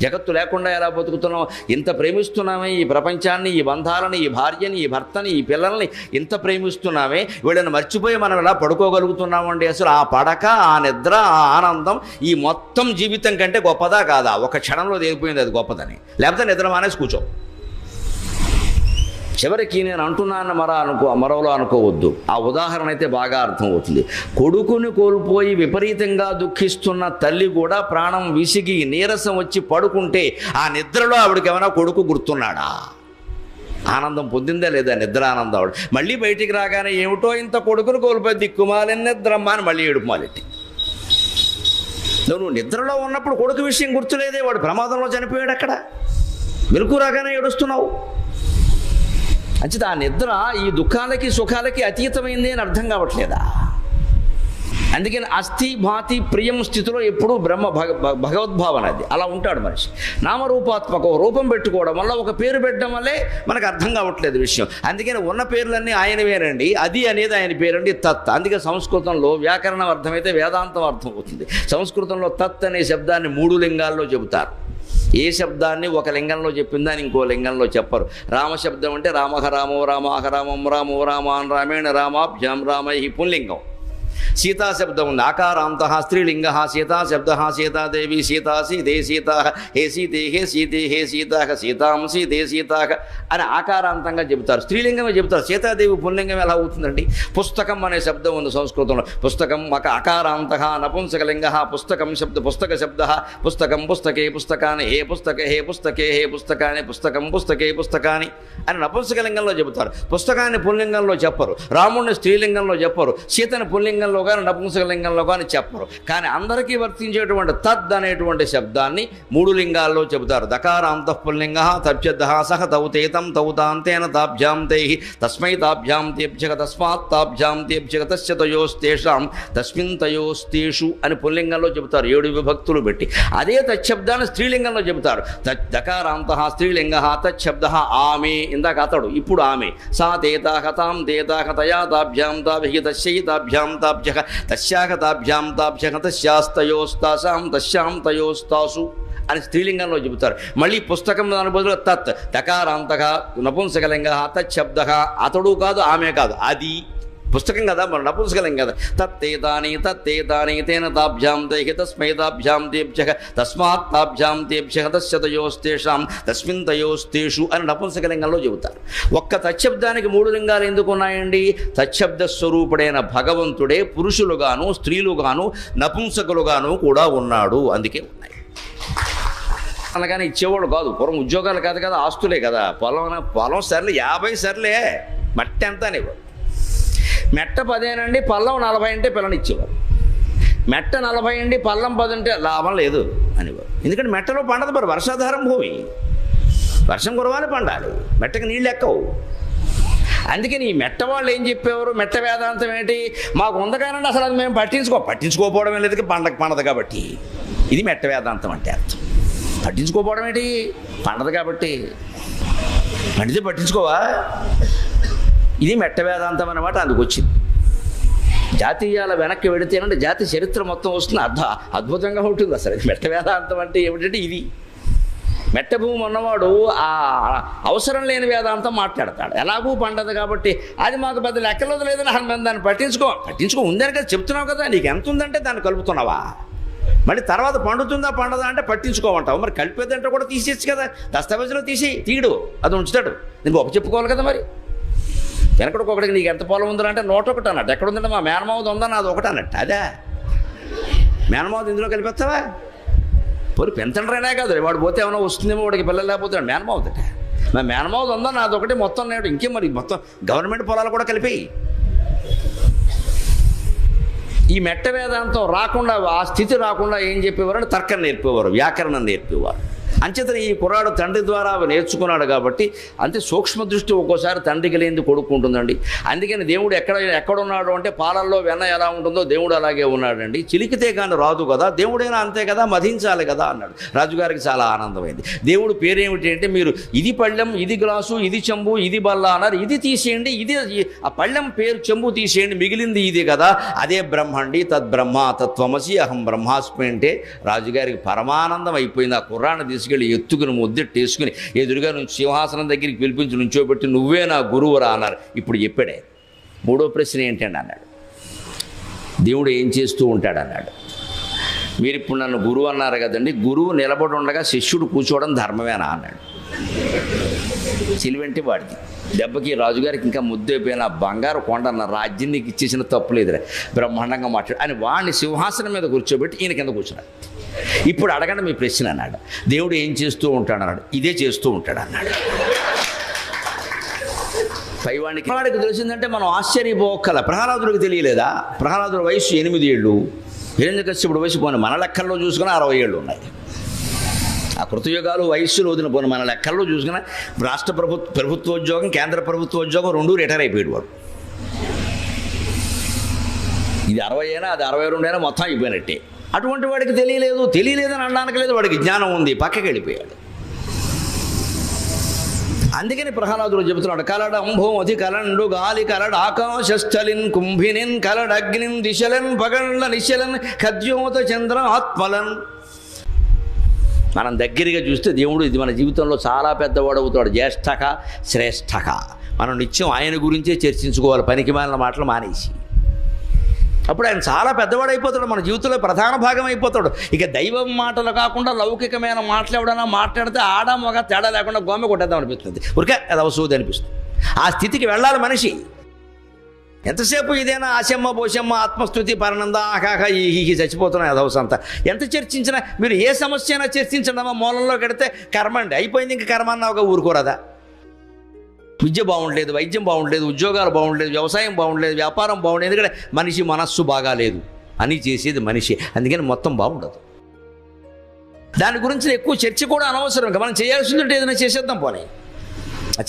జగత్తు లేకుండా ఎలా బతుకుతున్నాం? ఇంత ప్రేమిస్తున్నామే ఈ ప్రపంచాన్ని, ఈ బంధాలని, ఈ భార్యని, ఈ భర్తని, ఈ పిల్లల్ని ఇంత ప్రేమిస్తున్నామే, వీళ్ళని మర్చిపోయి మనం ఎలా పడుకోగలుగుతున్నామండి? అసలు ఆ పడక, ఆ నిద్ర, ఆ ఆనందం ఈ మొత్తం జీవితం కంటే గొప్పదా కాదా? ఒక క్షణంలో తేలిపోయింది అది గొప్పదని. లేకపోతే నిద్ర మానేసి కూర్చో. చివరికి నేను అంటున్నాను మరోలో అనుకోవద్దు. ఆ ఉదాహరణ అయితే బాగా అర్థమవుతుంది. కొడుకుని కోల్పోయి విపరీతంగా దుఃఖిస్తున్న తల్లి కూడా ప్రాణం విసిగి నీరసం వచ్చి పడుకుంటే ఆ నిద్రలో ఆవిడకి ఏమైనా కొడుకు గుర్తున్నాడా? ఆనందం పొందిందా లేదా? నిద్ర ఆనందం. ఆవిడ మళ్ళీ బయటికి రాగానే ఏమిటో ఇంత కొడుకును కోల్పోయి దిక్కుమాలని నిద్రమ్మ అని మళ్ళీ ఏడుపుమాలెట్టి. నువ్వు నిద్రలో ఉన్నప్పుడు కొడుకు విషయం గుర్తులేదే, వాడు ప్రమాదంలో చనిపోయాడు, అక్కడ మెలకు రాగానే ఏడుస్తున్నావు. అంచేత ఆ నిద్ర ఈ దుఃఖాలకి సుఖాలకి అతీతమైంది అని అర్థం కావట్లేదా? అందుకని అస్థి భాతి ప్రియం స్థితిలో ఎప్పుడూ భగవద్భావన అది అలా ఉంటాడు మనిషి. నామరూపాత్మక రూపం పెట్టుకోవడం వల్ల, ఒక పేరు పెట్టడం వల్లే మనకు అర్థం కావట్లేదు విషయం. అందుకని ఉన్న పేర్లన్నీ ఆయనవేనండి. అది అనేది ఆయన పేరండి తత్. అందుకే సంస్కృతంలో వ్యాకరణం అర్థమైతే వేదాంతం అర్థం అవుతుంది. సంస్కృతంలో తత్ అనే శబ్దాన్ని 3 లింగాల్లో చెబుతారు. ఏ శబ్దాన్ని ఒక లింగంలో చెప్పిందని ఇంకో లింగంలో చెప్పరు. రామశబ్దం అంటే రామహ రామో రామాహ రామం రామో రామాన్ రామేణ రామాభ్యాం రామై పుంలింగం. సీతాశబ్దం ఉంది, ఆకారాంత స్త్రీలింగ. సీతాశబ్ద సీతాదేవి సీతాసి దే సీతా హే సీతే హే సీతే హే సీతాక సీతాంసి దే సీతాక అని ఆకారాంతంగా చెబుతారు. స్త్రీలింగమే చెబుతారు. సీతాదేవి పుల్లింగం ఎలా అవుతుందండి? పుస్తకం అనే శబ్దం ఉంది సంస్కృతంలో. పుస్తకం ఆకారాంత నపుంసకలింగ. పుస్తకం శబ్ద పుస్తక శబ్ద. పుస్తకం పుస్తకే పుస్తకాన్ని హే పుస్తక హే పుస్తకే హే పుస్తకాన్ని పుస్తకం పుస్తకే పుస్తకాన్ని అని నపుంసకలింగంలో చెబుతారు. పుస్తకాన్ని పుల్లింగంలో చెప్పరు, రాముడిని స్త్రీలింగంలో చెప్పరు, సీతని పుల్లింగంలో కానీ నపుంసకలింగంలో కానీ చెప్పరు. కానీ అందరికీ వర్తించేటువంటి తద్ అనేటువంటి శబ్దాన్ని 3 లింగాల్లో చెబుతారు. దకారాంత పుల్లింగ తప్యద్ధ సహ తౌతేతం తౌతాంతేన తాభ్యాం తై తస్మై తాభ్యాం తేభ్యక తస్మాత్ తాభ్యాం తేభ్యక తస్య తయోస్తేషాం తస్మిన్ తయోస్తేషు అని పుల్లింగంలో చెబుతారు 7 విభక్తులు పెట్టి. అదే తచ్చబ్దాన్ని స్త్రీలింగంలో చెబుతారు. దకారాంత స్త్రీలింగ తచ్చబ్ద ఆమె, ఇందాక అతడు, ఇప్పుడు ఆమె. సా తేతాహ తాం తేతాహ తయా తాభ్యాం తాభి తస్యై తాభ్యాం తాభ్య తస్యాహ తాభ్యాం తాభ్య తస్యాస్తయోస్తాసాం తస్యాం తయోస్తాసు అని స్త్రీలింగంలో చెబుతారు. మళ్ళీ పుస్తకం దాని బదులు తత్. దకారాంతగా నపుంసకలింగ తచ్చబ్ద. అతడు కాదు ఆమె కాదు, అది పుస్తకం కదా, మరి నపుంసకలింగం కదా. తత్తేతాని తత్తేతాని తేన తాభ్యాం తైహి తస్మై తాభ్యాం తేభ్యః తస్మాత్ తాభ్యాం తేభ్యః తస్య తయోస్తేషాం తస్మిన్ తయోస్తేషు అని నపుంసకలింగంలో చెబుతారు. ఒక్క తచ్చబ్దానికి 3 లింగాలు ఎందుకు ఉన్నాయండి? తచ్చబ్ద స్వరూపుడైన భగవంతుడే పురుషులుగాను స్త్రీలుగాను నపుంసకులుగాను కూడా ఉన్నాడు, అందుకే ఉన్నాయి. అనగానే ఇచ్చేవాడు కాదు. పూర్వం ఉద్యోగాలు కాదు కదా, ఆస్తులే కదా. పొలం సర్లే 50 సర్లే, మట్టి ఎంత అనేవాడు. మెట్ట 10 అండి, పల్లం 40 అంటే పిల్లనిచ్చేవారు. మెట్ట 40 అండి, పల్లం 10 అంటే లాభం లేదు అనేవారు. ఎందుకంటే మెట్టలో పండదు, మరి వర్షాధారం భూమి, వర్షం కురవాలి పండాలి, మెట్టకి నీళ్ళు ఎక్కవు. అందుకని ఈ మెట్ట వాళ్ళు ఏం చెప్పేవారు? మెట్ట వేదాంతం ఏంటి? మాకు ఉందగానండి, అసలు అది మేము పట్టించుకోకపోవడం లేదు, పండదు కాబట్టి. ఇది మెట్ట వేదాంతం అంటే అర్థం. పట్టించుకోపోవడం ఏంటి? పండదు కాబట్టి. పండితే పట్టించుకోవా? ఇది మెట్ట వేదాంతం అన్నమాట. అందుకు వచ్చింది. జాతీయాల వెనక్కి వెడితేనంటే జాతి చరిత్ర మొత్తం వస్తుంది, అద్భుతంగా ఉంటుంది. అసలు మెట్ట వేదాంతం అంటే ఏమిటంటే ఇది. మెట్ట భూమి ఉన్నవాడు ఆ అవసరం లేని వేదాంతం మాట్లాడతాడు. ఎలాగూ పండదు కాబట్టి అది మాకు పెద్ద లెక్కలేదు లేదని మేము దాన్ని పట్టించుకో ఉందని కదా చెప్తున్నావు కదా. నీకు ఎంత ఉందంటే దాన్ని కలుపుతున్నావా? మళ్ళీ తర్వాత పండుతుందా పండదా అంటే పట్టించుకోమంటావు. మరి కలిపేదంటే కూడా తీసేయచ్చు కదా, దస్తావేజులో తీయడు, అది ఉంచుతాడు. నీకు ఒప్ప చెప్పుకోవాలి కదా. మరి వెనకడికొకటికి నీకు ఎంత పొలం ఉందా అంటే 101 అన్నట్టు. ఎక్కడ ఉందంటే మా మేనమావది ఉందా, నాది ఒకటి అన్నట్టు. అదే మేనమావది ఇందులో కలిపేస్తావా? పోనీ పెంతండ్రైనా కాదు, వాడు పోతే ఏమైనా వస్తుందేమో, వాడికి పిల్లలు లేకపోతే మేనమావదట. మా మేనమావది ఉందా, నాది ఒకటి, మొత్తం నేడు ఇంకేం. మరి మొత్తం గవర్నమెంట్ పొలాలు కూడా కలిపి. ఈ మెట్ట వేదాంతం రాకుండా, ఆ స్థితి రాకుండా ఏం చెప్పేవారు అంటే తర్కం నేర్పేవారు, వ్యాకరణం నేర్పేవారు. అంచేతనే ఈ కుర్రాడు తండ్రి ద్వారా నేర్చుకున్నాడు కాబట్టి అంతే సూక్ష్మ దృష్టి ఒక్కోసారి తండ్రికి లేనిది కొడుకు ఉంటుందండి. అందుకని దేవుడు ఎక్కడున్నాడు అంటే పాలల్లో వెన్న ఎలా ఉంటుందో దేవుడు అలాగే ఉన్నాడండి. చిలికితే కానీ రాదు కదా, దేవుడైనా అంతే కదా, మధించాలి కదా అన్నాడు. రాజుగారికి చాలా ఆనందమైంది. దేవుడు పేరేమిటి అంటే, మీరు ఇది పళ్ళెం, ఇది గ్లాసు, ఇది చెంబు, ఇది బల్ల అన్నారు. ఇది తీసేయండి, ఇది ఆ పళ్ళెం పేరు చెంబు తీసేయండి, మిగిలింది ఇది కదా, అదే బ్రహ్మండి. తద్బ్రహ్మ తత్వమసి అహం బ్రహ్మాస్మి అంటే రాజుగారికి పరమానందం అయిపోయింది. ఆ కుర్రాన్ని తీసుకెళ్ళి ఎత్తుకుని ముద్దెట్టేసుకుని ఎదురుగా నుంచి సింహాసనం దగ్గరికి పిలిపించి నుంచోబెట్టి, నువ్వే నా గురువురా అన్నారు. ఇప్పుడు చెప్పాడే. మూడో ప్రశ్న ఏంటండి అన్నాడు. దేవుడు ఏం చేస్తూ ఉంటాడన్నాడు. మీరు ఇప్పుడు నన్ను గురువు అన్నారు కదండి, గురువు నిలబడి ఉండగా శిష్యుడు కూర్చోవడం ధర్మమేనా అన్నాడు. చిలివెంటి వాడికి దెబ్బకి రాజుగారికి ఇంకా ముద్దైపోయిన బంగారు కొండ అన్న రాజ్యం నీకు ఇచ్చేసిన తప్పులేదురా, బ్రహ్మాండంగా మాట్లాడు అని వాడిని సింహాసనం మీద కూర్చోబెట్టి ఈయన కింద కూర్చున్నాడు. ఇప్పుడు అడగండి మీ ప్రశ్న అన్నాడు. దేవుడు ఏం చేస్తూ ఉంటాడు అన్నాడు. ఇదే చేస్తూ ఉంటాడు అన్నాడు. పైవాడికి తెలిసిందంటే మనం ఆశ్చర్యపోకల. ప్రహ్లాదుడికి తెలియలేదా? ప్రహ్లాదుడి వయసు 8 ఏళ్ళు, హిరణ్యకశ్యపుడి వయసు పోనీ మన లెక్కల్లో చూసుకుని 60 ఏళ్ళు ఉన్నాయి. ఆ కృతయుగాలు వయస్సులో వదిన పోనీ మన లెక్కల్లో చూసుకుని రాష్ట్ర ప్రభుత్వోద్యోగం, కేంద్ర ప్రభుత్వోద్యోగం 2 రిటైర్ అయిపోయాడు వాడు. ఇది 60 అయినా అది 62 అయినా మొత్తం అయిపోయినట్టే. అటువంటి వాడికి తెలియలేదని అనడానికి లేదు, వాడికి జ్ఞానం ఉంది, పక్కకి వెళ్ళిపోయాడు. అందుకని ప్రహ్లాదుడు చెబుతున్నాడు, కలడ అంభోమతి కలండు గాలి కలడ ఆకాశస్థలిన్ కుంభినిన్ కలడ అగ్నిన్ దిశలన్ పగళ్ళ నిశలన్ ఖద్యోత చంద్ర ఆత్మలన్. మనం దగ్గరగా చూస్తే దేవుడు ఇది మన జీవితంలో చాలా పెద్దవాడు అవుతాడు. జ్యేష్ఠక శ్రేష్ఠక. మనం నిత్యం ఆయన గురించే చర్చించుకోవాలి, పనికి మాలిన మాటలు మానేసి. అప్పుడు ఆయన చాలా పెద్దవాడు అయిపోతాడు, మన జీవితంలో ప్రధాన భాగం అయిపోతాడు. ఇక దైవం మాటలు కాకుండా లౌకికమైన మాటలు ఎవడన్నా మాట్లాడితే ఆడ మగ తేడా లేకుండా గోమె కొట్టేద్దాం అనిపిస్తుంది, ఊరికే అది అవసూది అనిపిస్తుంది. ఆ స్థితికి వెళ్ళాలి మనిషి. ఎంతసేపు ఇదేనా ఆశమ్మ బోషమ్మ ఆత్మస్థుతి పరనంద ఆకాక ఈ చచ్చిపోతున్నాయి అదవసంత. ఎంత చర్చించినా మీరు ఏ సమస్య అయినా చర్చించండి అమ్మా, మూలంలో కడితే కర్మ అండి, అయిపోయింది. ఇంక కర్మ అన్నావుగా ఊరుకోరదా? విద్య బాగుండలేదు, వైద్యం బాగుండలేదు, ఉద్యోగాలు బాగుండలేదు, వ్యవసాయం బాగుండలేదు, వ్యాపారం బాగుండలేదు, ఎందుకంటే మనిషి మనస్సు బాగాలేదు అని చేసేది మనిషి. అందుకని మొత్తం బాగుండదు. దాని గురించి ఎక్కువ చర్చ కూడా అనవసరం. ఇంకా మనం చేయాల్సింది ఉంటే ఏదైనా చేసేద్దాం, పోనీ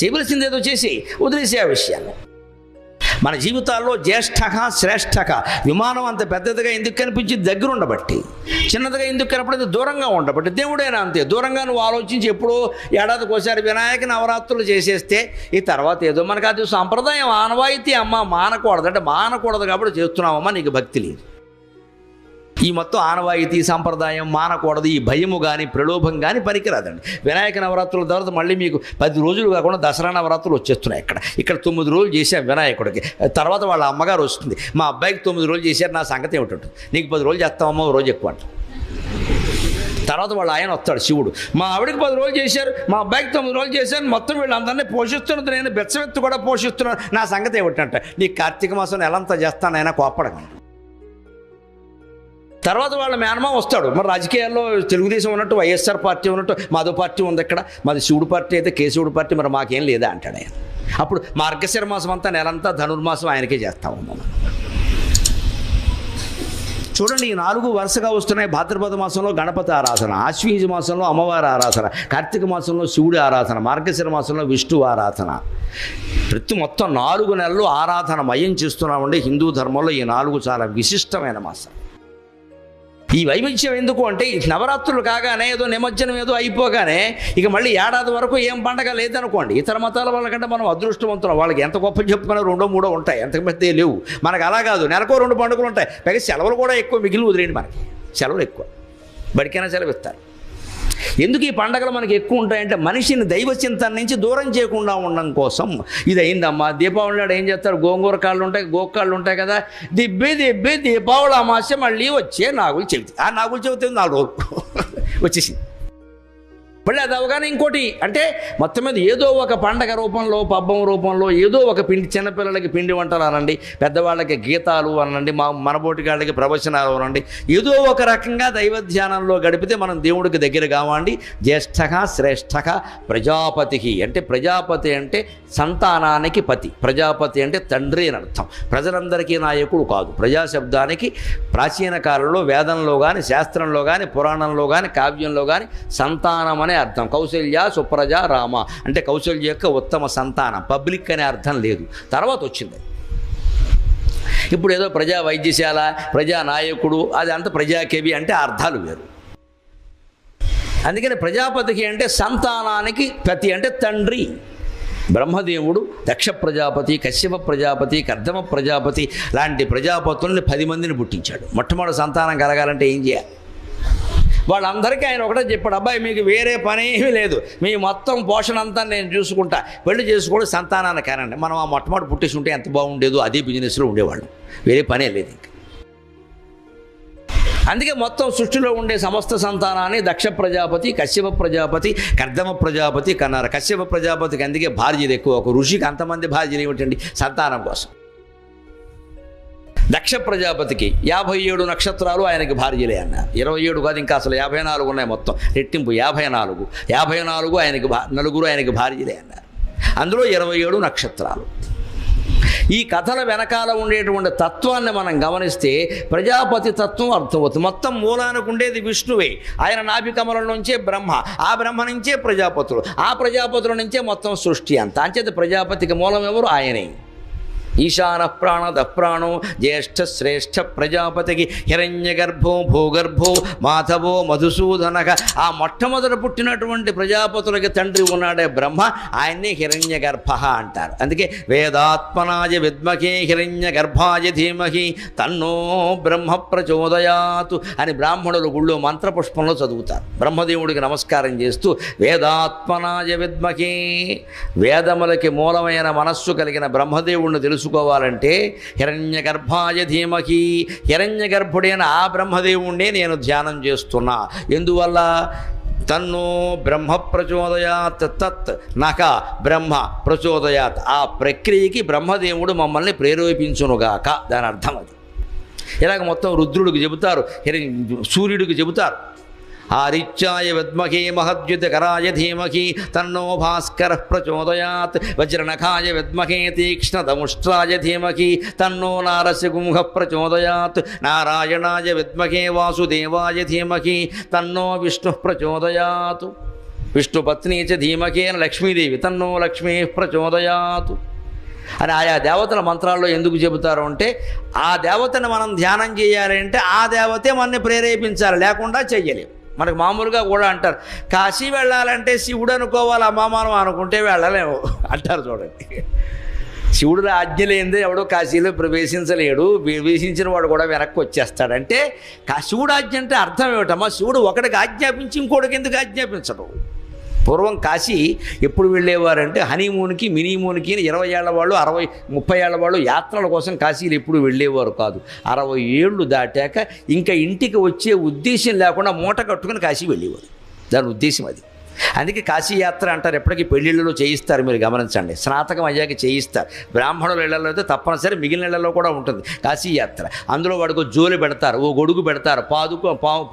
చేయవలసింది ఏదో చేసి వదిలేసే ఆ విషయాన్ని. మన జీవితాల్లో జ్యేష్ఠక శ్రేష్ఠక. విమానం అంత పెద్దదిగా ఎందుకు కనిపించింది? దగ్గర ఉండబట్టి. చిన్నదిగా ఎందుకు కనపడేది? దూరంగా ఉండబట్టి. దేవుడైనా అంతే, దూరంగా నువ్వు ఆలోచించి ఎప్పుడో ఏడాదికి ఒకసారి వినాయక నవరాత్రులు చేసేస్తే ఈ తర్వాత ఏదో మనకు అది సాంప్రదాయం ఆనవాయితీ అమ్మ మానకూడదు అంటే మానకూడదు కాబట్టి చేస్తున్నామమ్మా, నీకు భక్తి లేదు. ఈ మొత్తం ఆనవాయితీ సంప్రదాయం మానకూడదు, ఈ భయము కానీ ప్రలోభం కానీ పనికిరాదండి. వినాయక నవరాత్రుల తర్వాత మళ్ళీ మీకు 10 రోజులు కాకుండా దసరా నవరాత్రులు వచ్చేస్తున్నాయి. ఇక్కడ 9 రోజులు చేశాం వినాయకుడికి, తర్వాత వాళ్ళ అమ్మగారు వస్తుంది, మా అబ్బాయికి 9 రోజులు చేశారు, నా సంగతి ఏమిటి, నీకు 10 రోజులు చేస్తామమ్మా, ఓ రోజు ఎక్కువ అంట. తర్వాత వాళ్ళ ఆయన వస్తాడు శివుడు, మా ఆవిడకి 10 రోజులు చేశారు, మా అబ్బాయికి 9 రోజులు చేశారు, మొత్తం వీళ్ళందరినీ పోషిస్తున్నది నేను, బెచ్చవెత్తు కూడా పోషిస్తున్నాను, నా సంగతి ఏమిటంట, నీకు కార్తీక మాసం ఎలాంతా చేస్తానైనా కోపడకండి. తర్వాత వాళ్ళ మేనమా వస్తాడు. మరి రాజకీయాల్లో తెలుగుదేశం ఉన్నట్టు, వైఎస్ఆర్ పార్టీ ఉన్నట్టు మాధవ పార్టీ ఉంది. ఇక్కడ మాది శివుడు పార్టీ అయితే కేశవుడు పార్టీ, మరి మాకేం లేదా అంటాడు ఆయన. అప్పుడు మార్గశిర మాసం అంతా నెలంతా ధనుర్మాసం ఆయనకే చేస్తాము మనం. చూడండి, ఈ 4 వరుసగా వస్తున్నాయి. భాద్రపద మాసంలో గణపతి ఆరాధన, ఆశ్వీజ మాసంలో అమ్మవారి ఆరాధన, కార్తీక మాసంలో శివుడి ఆరాధన, మార్గశిర మాసంలో విష్ణు ఆరాధన. మొత్తం 4 నెలలు ఆరాధన మయం చేస్తున్నామండి. హిందూ ధర్మంలో ఈ 4 చాలా విశిష్టమైన మాసం. ఈ వైవిధ్యం ఎందుకు అంటే, ఈ నవరాత్రులు కాగానే ఏదో నిమజ్జనం ఏదో అయిపోగానే ఇక మళ్ళీ ఏడాది వరకు ఏం పండగ లేదనుకోండి. ఇతర మతాల వాళ్ళకంటే మనం అదృష్టవంతులం. వాళ్ళకి ఎంత గొప్ప చెప్పుకున్నా 2-3 ఉంటాయి, ఎంత పెద్ద లేవు. మనకు అలా కాదు, నెలకో 2 పండుగలు ఉంటాయి. పైగా సెలవులు కూడా ఎక్కువ మిగిలి వదిలేండి. మనకి సెలవులు ఎక్కువ, బడికైనా సెలవు ఇస్తారు. ఎందుకు ఈ పండగలు మనకి ఎక్కువ ఉంటాయంటే మనిషిని దైవ చింతన నుంచి దూరం చేయకుండా ఉండడం కోసం. ఇది అయిందమ్మా. దీపావళి నాడు ఏం చేస్తారు? గోంగూర కాళ్ళు ఉంటాయి, గోకాళ్ళు ఉంటాయి కదా. దిబ్బే దీపావళి అమావాస్య మళ్ళీ వచ్చే నాగుల చవితి. ఆ నాగుల చవితి 4 రోజులు వచ్చేసింది. మళ్ళీ అది అవగానే ఇంకోటి అంటే మొత్తం మీద ఏదో ఒక పండగ రూపంలో, పబ్బం రూపంలో ఏదో ఒక పిండి, చిన్నపిల్లలకి పిండి వంటలు అనండి, పెద్దవాళ్ళకి గీతాలు అనండి, మనబోటిగాళ్ళకి ప్రవచనాలు అనండి, ఏదో ఒక రకంగా దైవ ధ్యానంలో గడిపితే మనం దేవుడికి దగ్గర కావండి. జ్యేష్ఠ శ్రేష్ఠ ప్రజాపతికి అంటే ప్రజాపతి అంటే సంతానానికి పతి, ప్రజాపతి అంటే తండ్రి అని అర్థం. ప్రజలందరికీ నాయకుడు కాదు. ప్రజాశబ్దానికి ప్రాచీన కాలంలో వేదంలో కానీ, శాస్త్రంలో కానీ, పురాణంలో కానీ, కావ్యంలో కానీ సంతానం అనే అర్థం. కౌశల్య సుప్రజ రామ అంటే కౌశల్య యొక్క ఉత్తమ సంతానం. పబ్లిక్ అనే అర్థం లేదు, తర్వాత వచ్చింది. ఇప్పుడు ఏదో ప్రజా వైద్యశాల, ప్రజా నాయకుడు, అది అంత ప్రజాకవి అంటే అర్థాలు వేరు. అందుకని ప్రజాపతికి అంటే సంతానానికి పతి అంటే తండ్రి. బ్రహ్మదేవుడు దక్ష ప్రజాపతి, కశ్యప ప్రజాపతి, కర్దమ ప్రజాపతి లాంటి ప్రజాపతుల్ని 10 మందిని పుట్టించాడు. మొట్టమొదటి సంతానం కలగాలంటే ఏం చేయాలి? వాళ్ళందరికీ ఆయన ఒకటే చెప్పాడు, అబ్బాయి మీకు వేరే పని ఏమీ లేదు, మీ మొత్తం పోషణ అంతా నేను చూసుకుంటా, పెళ్లి చేసుకోవడం సంతానాన్ని కానండి. మనం ఆ మొట్టమొదటి పుట్టేసి ఉంటే ఎంత బాగుండేదో, అదే బిజినెస్లో ఉండేవాళ్ళం, వేరే పనే లేదు ఇంకా. అందుకే మొత్తం సృష్టిలో ఉండే సమస్త సంతానాన్ని దక్ష ప్రజాపతి, కశ్యప ప్రజాపతి, కర్దమ ప్రజాపతి కన్నారు. కశ్యప ప్రజాపతికి అందుకే భార్యలు ఎక్కువ. ఒక ఋషికి అంతమంది భార్యలు ఏమిటండి? సంతానం కోసం. దక్ష ప్రజాపతికి 57 నక్షత్రాలు ఆయనకి భార్యలే అన్నారు. 27 కాదు, ఇంకా అసలు 54 ఉన్నాయి మొత్తం, రెట్టింపు 54 ఆయనకి నలుగురు ఆయనకి భార్యలే అన్నారు. అందులో 27 నక్షత్రాలు. ఈ కథల వెనకాల ఉండేటువంటి తత్వాన్ని మనం గమనిస్తే ప్రజాపతి తత్వం అర్థమవుతుంది. మొత్తం మూలానికి ఉండేది విష్ణువే. ఆయన నాభికమలం నుంచే బ్రహ్మ, ఆ బ్రహ్మ నుంచే ప్రజాపతులు, ఆ ప్రజాపతుల నుంచే మొత్తం సృష్టి అంతా. అంచేత ప్రజాపతికి మూలం ఎవరు? ఆయనే. ఈశాన ప్రాణద ప్రాణో జ్యేష్ఠ శ్రేష్ఠ ప్రజాపతికి హిరణ్యగర్భో భూగర్భో మాధవో మధుసూదనక. ఆ మొట్టమొదట పుట్టినటువంటి ప్రజాపతులకి తండ్రి ఉన్నాడే బ్రహ్మ, ఆయన్ని హిరణ్యగర్భ అంటారు. అందుకే వేదాత్మనాయ విద్మహే హిరణ్యగర్భాయ ధీమహి తన్నో బ్రహ్మ ప్రచోదయాతు అని బ్రాహ్మణులు గుళ్ళో మంత్రపుష్పంలో చదువుతారు. బ్రహ్మదేవుడికి నమస్కారం చేస్తూ వేదాత్మనాయ విద్మహే, వేదములకి మూలమైన మనస్సు కలిగిన బ్రహ్మదేవుడిని తెలుసుకోవాలంటే హిరణ్యగర్భాయ ధీమహి, హిరణ్యగర్భుడైన ఆ బ్రహ్మదేవుణ్ణే నేను ధ్యానం చేస్తున్నా. ఎందువల్ల? తన్నో బ్రహ్మ ప్రచోదయాత్, తత్ నక బ్రహ్మ ప్రచోదయాత్. ఆ ప్రక్రియకి బ్రహ్మదేవుడు మమ్మల్ని ప్రేరేపించునుగాక, దాని అర్థం అది. ఇలాగ మొత్తం రుద్రుడికి చెబుతారు, సూర్యుడికి చెబుతారు. ఆదిత్యాయ విద్మహే మహద్యుతకరాయ ధీమహి తన్నో భాస్కర ప్రచోదయాత్, వజ్రనఖాయ విద్మహే తీక్ష్ణదముష్ట్రాయ ధీమహి తన్నో నారసింహ ప్రచోదయాత్, నారాయణాయ విద్మహే వాసుదేవాయ ధీమహి తన్నో విష్ణు ప్రచోదయాత్, విష్ణుపత్ని చ ధీమహి లక్ష్మీదేవి తన్నో లక్ష్మీ ప్రచోదయాత్ అని ఆయా దేవతల మంత్రాల్లో ఎందుకు చెబుతారు అంటే, ఆ దేవతను మనం ధ్యానం చేయాలి అంటే ఆ దేవతే మనని ప్రేరేపించాలి, లేకుండా చెయ్యలేము. మనకు మామూలుగా కూడా అంటారు, కాశీ వెళ్ళాలంటే శివుడు అనుకోవాలి, అమ్మా మనం అనుకుంటే వెళ్ళలేము అంటారు. చూడండి, శివుడు ఆజ్ఞ లేనిదే ఎవడో కాశీలో ప్రవేశించలేడు, ప్రవేశించిన వాడు కూడా వెనక్కి వచ్చేస్తాడంటే శివుడు ఆజ్ఞ అంటే అర్థం ఏమిటమ్మా? శివుడు ఒకటికి ఆజ్ఞాపించి ఇంకోటికి ఎందుకు ఆజ్ఞాపించడం? పూర్వం కాశీ ఎప్పుడు వెళ్ళేవారంటే హనీమూన్కి, మినీమూన్కి 20 ఏళ్ల వాళ్ళు, 60, 30 ఏళ్ల వాళ్ళు యాత్రల కోసం కాశీలు ఎప్పుడు వెళ్ళేవారు కాదు. 60 ఏళ్ళు దాటాక ఇంకా ఇంటికి వచ్చే ఉద్దేశం లేకుండా మూట కట్టుకుని కాశీ వెళ్ళేవారు. దాని ఉద్దేశం అది. అందుకే కాశీ యాత్ర అంటారు. ఎప్పటికీ పెళ్ళిళ్ళలో చేయిస్తారు, మీరు గమనించండి. స్నాతకం అయ్యాక చేయిస్తారు. బ్రాహ్మణుల ఇళ్లలో అయితే తప్పనిసరి, మిగిలిన ఇళ్లలో కూడా ఉంటుంది కాశీ యాత్ర. అందులో వాడికి జోలి పెడతారు, ఓ గొడుగు పెడతారు,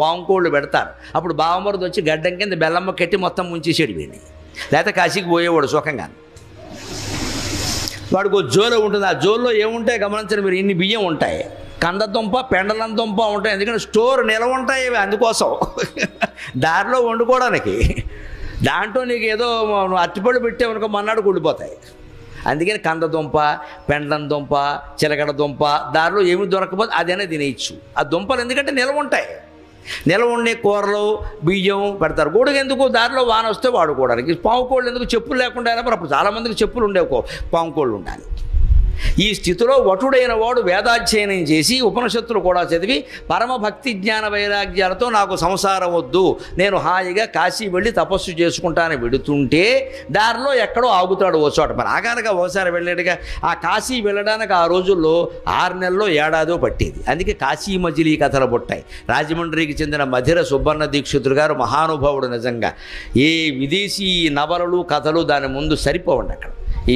పాంకోళ్ళు పెడతారు. అప్పుడు బావమరుది వచ్చి గడ్డం కింద బెల్లమ్మ కట్టి మొత్తం ముంచేసేడు వీడిని. లేకపోతే కాశీకి పోయేవాడు సుఖంగా. వాడికి ఓ జోలు ఉంటుంది. ఆ జోల్లో ఏముంటాయి గమనించండి మీరు, ఇన్ని బియ్యం ఉంటాయి, కందదుంప పెండలం దుంప ఉంటాయి. ఎందుకంటే స్టోర్ నిలవ ఉంటాయి అందుకోసం, దారిలో వండుకోవడానికి. దాంట్లో నీకు ఏదో అట్టిపళ్ళు పెట్టేవనుకో మన్నాడు కుళ్ళిపోతాయి. అందుకని కందదుంప, పెండలం దుంప, చిలకడ దుంప, దారిలో ఏమి దొరకపోతే అదైనా తినేయచ్చు. ఆ దుంపలు ఎందుకంటే నిలవ ఉంటాయి. నిలవ ఉండే కూరలు బియ్యం పెడతారు. గొడుగు ఎందుకు? దారిలో వాన వస్తే వాడుకోవడానికి. పావుకోళ్ళు ఎందుకు? చెప్పులు లేకుండా అయినా అప్పుడు చాలామందికి చెప్పులు ఉండేవి, పావుకోళ్ళు ఉండాలి. ఈ స్థితిలో వటుడైన వాడు వేదాధ్యయనం చేసి ఉపనిషత్తులు కూడా చదివి పరమభక్తి జ్ఞాన వైరాగ్యాలతో నాకు సంసారం వద్దు, నేను హాయిగా కాశీ వెళ్ళి తపస్సు చేసుకుంటానని వెడుతుంటే దారిలో ఎక్కడో ఆగుతాడు ఓ చోట. మరి ఆగానగా ఓసారి వెళ్ళాడుగా. ఆ కాశీ వెళ్ళడానికి ఆ రోజుల్లో 6 నెలల్లో ఏడాదో పట్టేది. అందుకే కాశీ మజిలీ కథలు పుట్టాయి. రాజమండ్రికి చెందిన మధిర సుబ్బన్న దీక్షితులు గారు మహానుభావుడు. నిజంగా ఏ విదేశీ నవలలు కథలు దాని ముందు సరిపోవండి. అక్కడ ఈ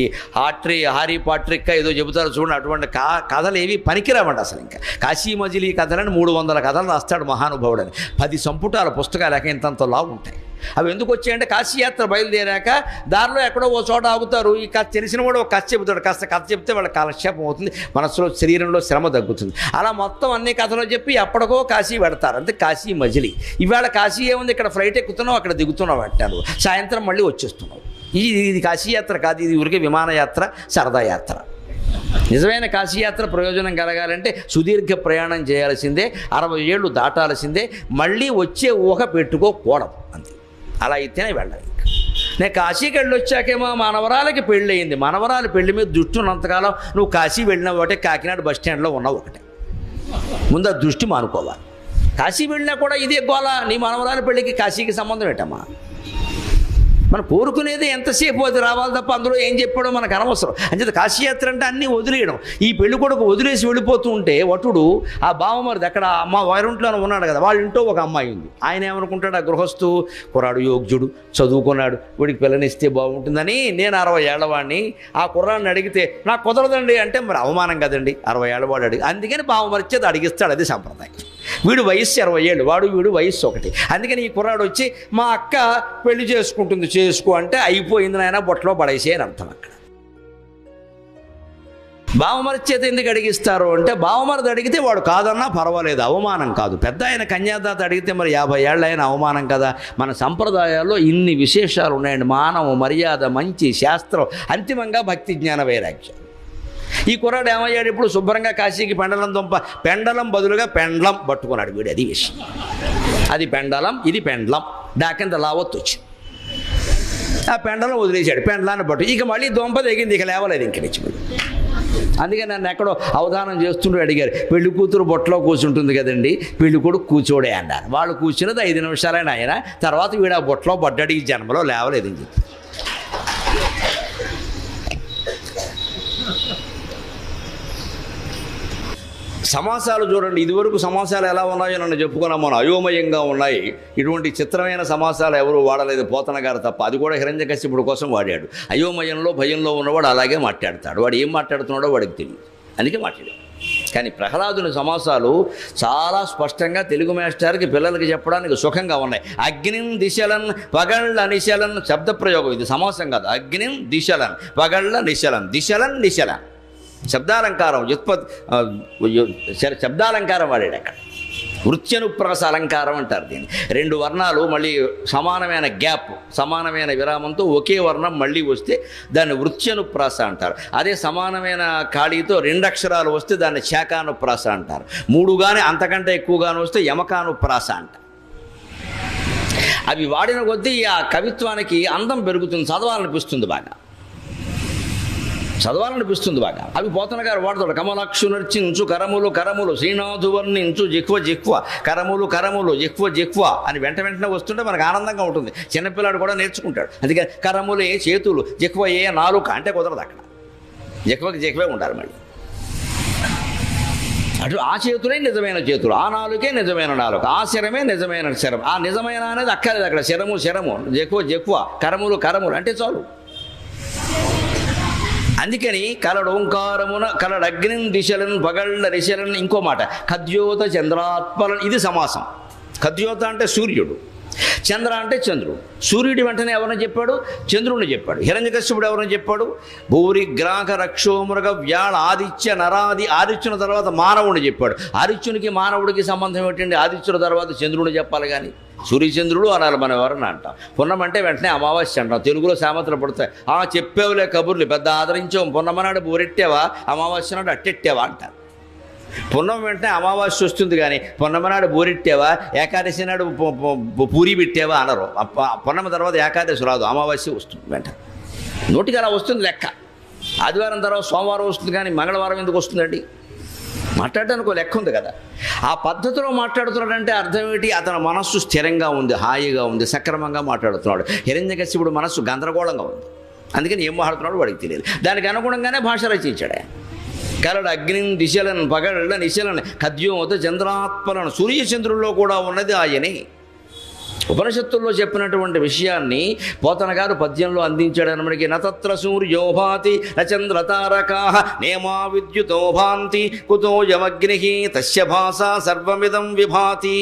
హారీ పాట్రిక్ ఏదో చెబుతారు చూడండి, అటువంటి కథలు ఏవి పనికిరావండి అసలు. ఇంకా కాశీ మజిలీ కథలని 300 కథలు రాస్తాడు మహానుభావుడని. 10 సంపుటాల పుస్తకాలు ఇంతంత లావు ఉంటాయి. అవి ఎందుకు వచ్చాయంటే కాశీయాత్ర బయలుదేరాక దారిలో ఎక్కడో ఓ చోట ఆగుతారు. ఈ కథ తెలిసిన కూడా ఒక కథ చెబుతాడు. కాస్త కథ చెప్తే వాళ్ళ కాలక్షేపం అవుతుంది, మనసులో శరీరంలో శ్రమ తగ్గుతుంది. అలా మొత్తం అన్ని కథలు చెప్పి ఎప్పటికో కాశీ పెడతారు. అంతే కాశీ మజిలీ. ఇవాళ కాశీ ఏముంది, ఇక్కడ ఫ్లైట్ ఎక్కుతున్నావు, అక్కడ దిగుతున్నావు, అంటారు. సాయంత్రం మళ్ళీ వచ్చేస్తున్నావు. ఇది కాశీయాత్ర కాదు, ఇది ఊరికే విమానయాత్ర, సరదా యాత్ర. నిజమైన కాశీయాత్ర ప్రయోజనం కలగాలంటే సుదీర్ఘ ప్రయాణం చేయాల్సిందే, 60 ఏళ్ళు దాటాల్సిందే, మళ్ళీ వచ్చే ఊహ పెట్టుకోకూడదు. అంతే. అలా అయితేనే వెళ్ళాలి. నేను కాశీకి వెళ్ళి వచ్చాకేమో మనవరాలకి పెళ్ళి అయింది. మనవరాలు పెళ్లి మీద దృష్టి ఉన్నంతకాలం నువ్వు కాశీ వెళ్ళినావు ఒకటే, కాకినాడ బస్ స్టాండ్లో ఉన్నావు ఒకటే. ముందు ఆ దృష్టి మానుకోవాలి. కాశీ వెళ్ళినా కూడా ఇదే గోల. నీ మనవరాల పెళ్ళికి కాశీకి సంబంధం ఏంటమ్మా? మనం కోరుకునేది ఎంతసేపు అది రావాలి తప్ప అందులో ఏం చెప్పాడో మనకు అనవసరం. అంచేత కాశీయాత్ర అంటే అన్నీ వదిలేయడం. ఈ పెళ్లి కొడుకు వదిలేసి వెళ్ళిపోతూ ఉంటే వటుడు ఆ బావమరిది అక్కడ అమ్మ వారింట్లోనే ఉన్నాడు కదా, వాళ్ళ ఇంట్లో ఒక అమ్మాయి ఉంది. ఆయన ఏమనుకుంటాడు, ఆ గృహస్థు కుర్రాడు యోగ్యుడు, చదువుకున్నాడు, వీడికి పిల్లనిస్తే బాగుంటుందని. నేను 60 ఏళ్లవాడిని, ఆ కుర్రాడిని అడిగితే నాకు కుదరదండి అంటే మరి అవమానం కదండి. 60 ఏళ్ళవాడు అడిగి, అందుకని బావమరిచేది అడిగిస్తాడు. అది సంప్రదాయం. వీడు వయస్సు 60 ఏళ్ళు, వీడు వయస్సు 1. అందుకని ఈ కుర్రాడు వచ్చి మా అక్క పెళ్లి చేసుకుంటుంది, చేసుకో అంటే అయిపోయింది నాయన, బొట్టలో పడేసే అని అర్థం. అక్కడ బావమరి చేత ఎందుకు అడిగిస్తారు అంటే, బావమరిది అడిగితే వాడు కాదన్నా పర్వాలేదు, అవమానం కాదు. పెద్ద ఆయన కన్యాదాత అడిగితే మరి 50 ఏళ్ళు అయిన అవమానం కదా. మన సంప్రదాయాల్లో ఇన్ని విశేషాలు ఉన్నాయండి. మానవ మర్యాద, మంచి శాస్త్రం, అంతిమంగా భక్తి జ్ఞాన వైరాగ్యం. ఈ కుర్రాడు ఏమయ్యాడు, ఇప్పుడు శుభ్రంగా కాశీకి పెండలం బదులుగా పెండ్లం పట్టుకున్నాడు వీడు. అది విషయం. అది పెండలం, ఇది పెండ్లం. డాకింత లావత్తు వచ్చి ఆ పెండలం వదిలేశాడు, పెండలాన్ని పట్టు. ఇక మళ్ళీ దొంప తెగింది, ఇక లేవలేదు ఇంక నుంచి. అందుకని నన్ను ఎక్కడో అవధానం చేస్తుంటూ అడిగారు, పెళ్లి కూతురు బొట్టలో కూర్చుంటుంది కదండి, పెళ్లి కొడుకు కూర్చోడే అన్నారు. వాళ్ళు కూర్చున్నది 5 నిమిషాలైనా ఆయన, తర్వాత వీడు ఆ బొట్టలో పడ్డాడు, ఈ జన్మలో లేవలేదు అని చెప్పి. సమాసాలు చూడండి, ఇదివరకు సమాసాలు ఎలా ఉన్నాయో నన్ను చెప్పుకున్నాం మనం, అయోమయంగా ఉన్నాయి. ఇటువంటి చిత్రమైన సమాసాలు ఎవరు వాడలేదు, పోతన గారు తప్ప. అది కూడా హిరణ్యకశిపుడు కోసం వాడాడు. అయోమయంలో భయంలో ఉన్నవాడు అలాగే మాట్లాడతాడు. వాడు ఏం మాట్లాడుతున్నాడో వాడికి తెలియదు, అందుకే మాట్లాడాడు. కానీ ప్రహ్లాదుని సమాసాలు చాలా స్పష్టంగా తెలుగు మాస్టర్కి పిల్లలకి చెప్పడానికి సుఖంగా ఉన్నాయి. అగ్నిం దిశలన్ పగళ్ళ నిశలన్ శబ్ద ప్రయోగం. ఇది సమాసం కాదు. అగ్నిం దిశలన్ పగళ్ళ నిశలన్, దిశలన్ నిశలన్ శబ్దాలంకారం, శబ్దాలంకారం వాడాడు అక్కడ. వృత్యనుప్రాస అలంకారం అంటారు దీన్ని. 2 వర్ణాలు మళ్ళీ సమానమైన గ్యాప్, సమానమైన విరామంతో ఒకే వర్ణం మళ్ళీ వస్తే దాన్ని వృత్యనుప్రాస అంటారు. అదే సమానమైన ఖాళీతో 2 అక్షరాలు వస్తే దాన్ని శాఖానుప్రాస అంటారు. 3 కానీ అంతకంటే ఎక్కువగాను వస్తే యమకానుప్రాస అంటారు. అవి వాడిన కొద్దీ ఆ కవిత్వానికి అందం పెరుగుతుంది, చదవాలనిపిస్తుంది బాగా. అవి పోతన గారు వాడతాడు. కమలక్షు నర్చించు కరములు కరములు, శ్రీనాథు వర్ణించు జిహ్వ జిహ్వ, కరములు కరములు జిహ్వ జిహ్వ అని వెంటనే వస్తుంటే మనకు ఆనందంగా ఉంటుంది. చిన్నపిల్లాడు కూడా నేర్చుకుంటాడు. అందుకే కరములే చేతులు, జిహ్వ ఏ నాలుక అంటే కుదరదు. అక్కడ జిహ్వకి జిహ్వే ఉండాలి. మళ్ళీ అటు ఆ చేతులే నిజమైన చేతులు, ఆ నాలుకే నిజమైన నాలుక, ఆ శరమే నిజమైన శరం. ఆ నిజమైన అనేది అక్కర్లేదు అక్కడ. శరము శరము, జిహ్వ జిహ్వ, కరములు కరములు అంటే చాలు. అందుకని కలడోంకారమున కలడగ్నిం దిశలను పగళ్ళ రిశలను. ఇంకో మాట ఖద్యోత చంద్రాత్మలను, ఇది సమాసం. ఖద్యోత అంటే సూర్యుడు, చంద్ర అంటే చంద్రుడు. సూర్యుడి వెంటనే ఎవరిని చెప్పాడు? చంద్రుడిని చెప్పాడు. హిరణ్యకశ్యపుడు ఎవరిని చెప్పాడు? భూరి గ్రాహ రక్షోమృగ వ్యాళ ఆదిత్య నరాది. ఆదిత్యుని తర్వాత మానవుడిని చెప్పాడు. ఆదిత్యునికి మానవుడికి సంబంధం ఏంటండి? ఆదిత్యుల తర్వాత చంద్రుడిని చెప్పాలి. కానీ సూర్యచంద్రుడు అనాలి మనం ఎవరన్నా అంటాం. పున్నమంటే వెంటనే అమావాస్య అంటాం. తెలుగులో సామెతలు పడతాయి. చెప్పేవులే కబుర్లు, పెద్ద ఆదరించాం. పున్నమనాడు బూరెట్టావా, అమావాస్య నాడు అట్టెట్టావా అంటారు. పున్నం వెంటనే అమావాస్య వస్తుంది, కానీ పున్నమనాడు బూరెట్టావా, ఏకాదశి నాడు పూరి పెట్టావా అనరు. పున్నమ తర్వాత ఏకాదశి రాదు, అమావాస్య వస్తుంది వెంటనే. నోటికి అలా వస్తుంది లెక్క. ఆదివారం తర్వాత సోమవారం వస్తుంది కానీ మంగళవారం ఎందుకు వస్తుందండి? మాట్లాడడానికి ఒక లెక్క ఉంది కదా. ఆ పద్ధతిలో మాట్లాడుతున్నాడంటే అర్థం ఏంటి? అతని మనస్సు స్థిరంగా ఉంది, హాయిగా ఉంది, సక్రమంగా మాట్లాడుతున్నాడు. హిరణ్యకశిపుడు మనస్సు గందరగోళంగా ఉంది. అందుకని ఏం మాట్లాడుతున్నాడు వాడికి తెలియదు. దానికి అనుగుణంగానే భాష రచించాడు. కలడు అగ్నిని దిశలను పగళ్ళ నిశలను ఖద్యోత చంద్రాత్మలను, సూర్యచంద్రుల్లో కూడా ఉన్నది ఆయనే. ఉపనిషత్తుల్లో చెప్పినటువంటి విషయాన్ని పోతన గారు పద్యంలో అందించాడు. మనకి నతత్ర సూర్యోభాతి నచంద్రతారకా నేమా విద్యుతో భాంతి కుతో యమగ్ని తస్య భాష సర్వమిదం విభాతి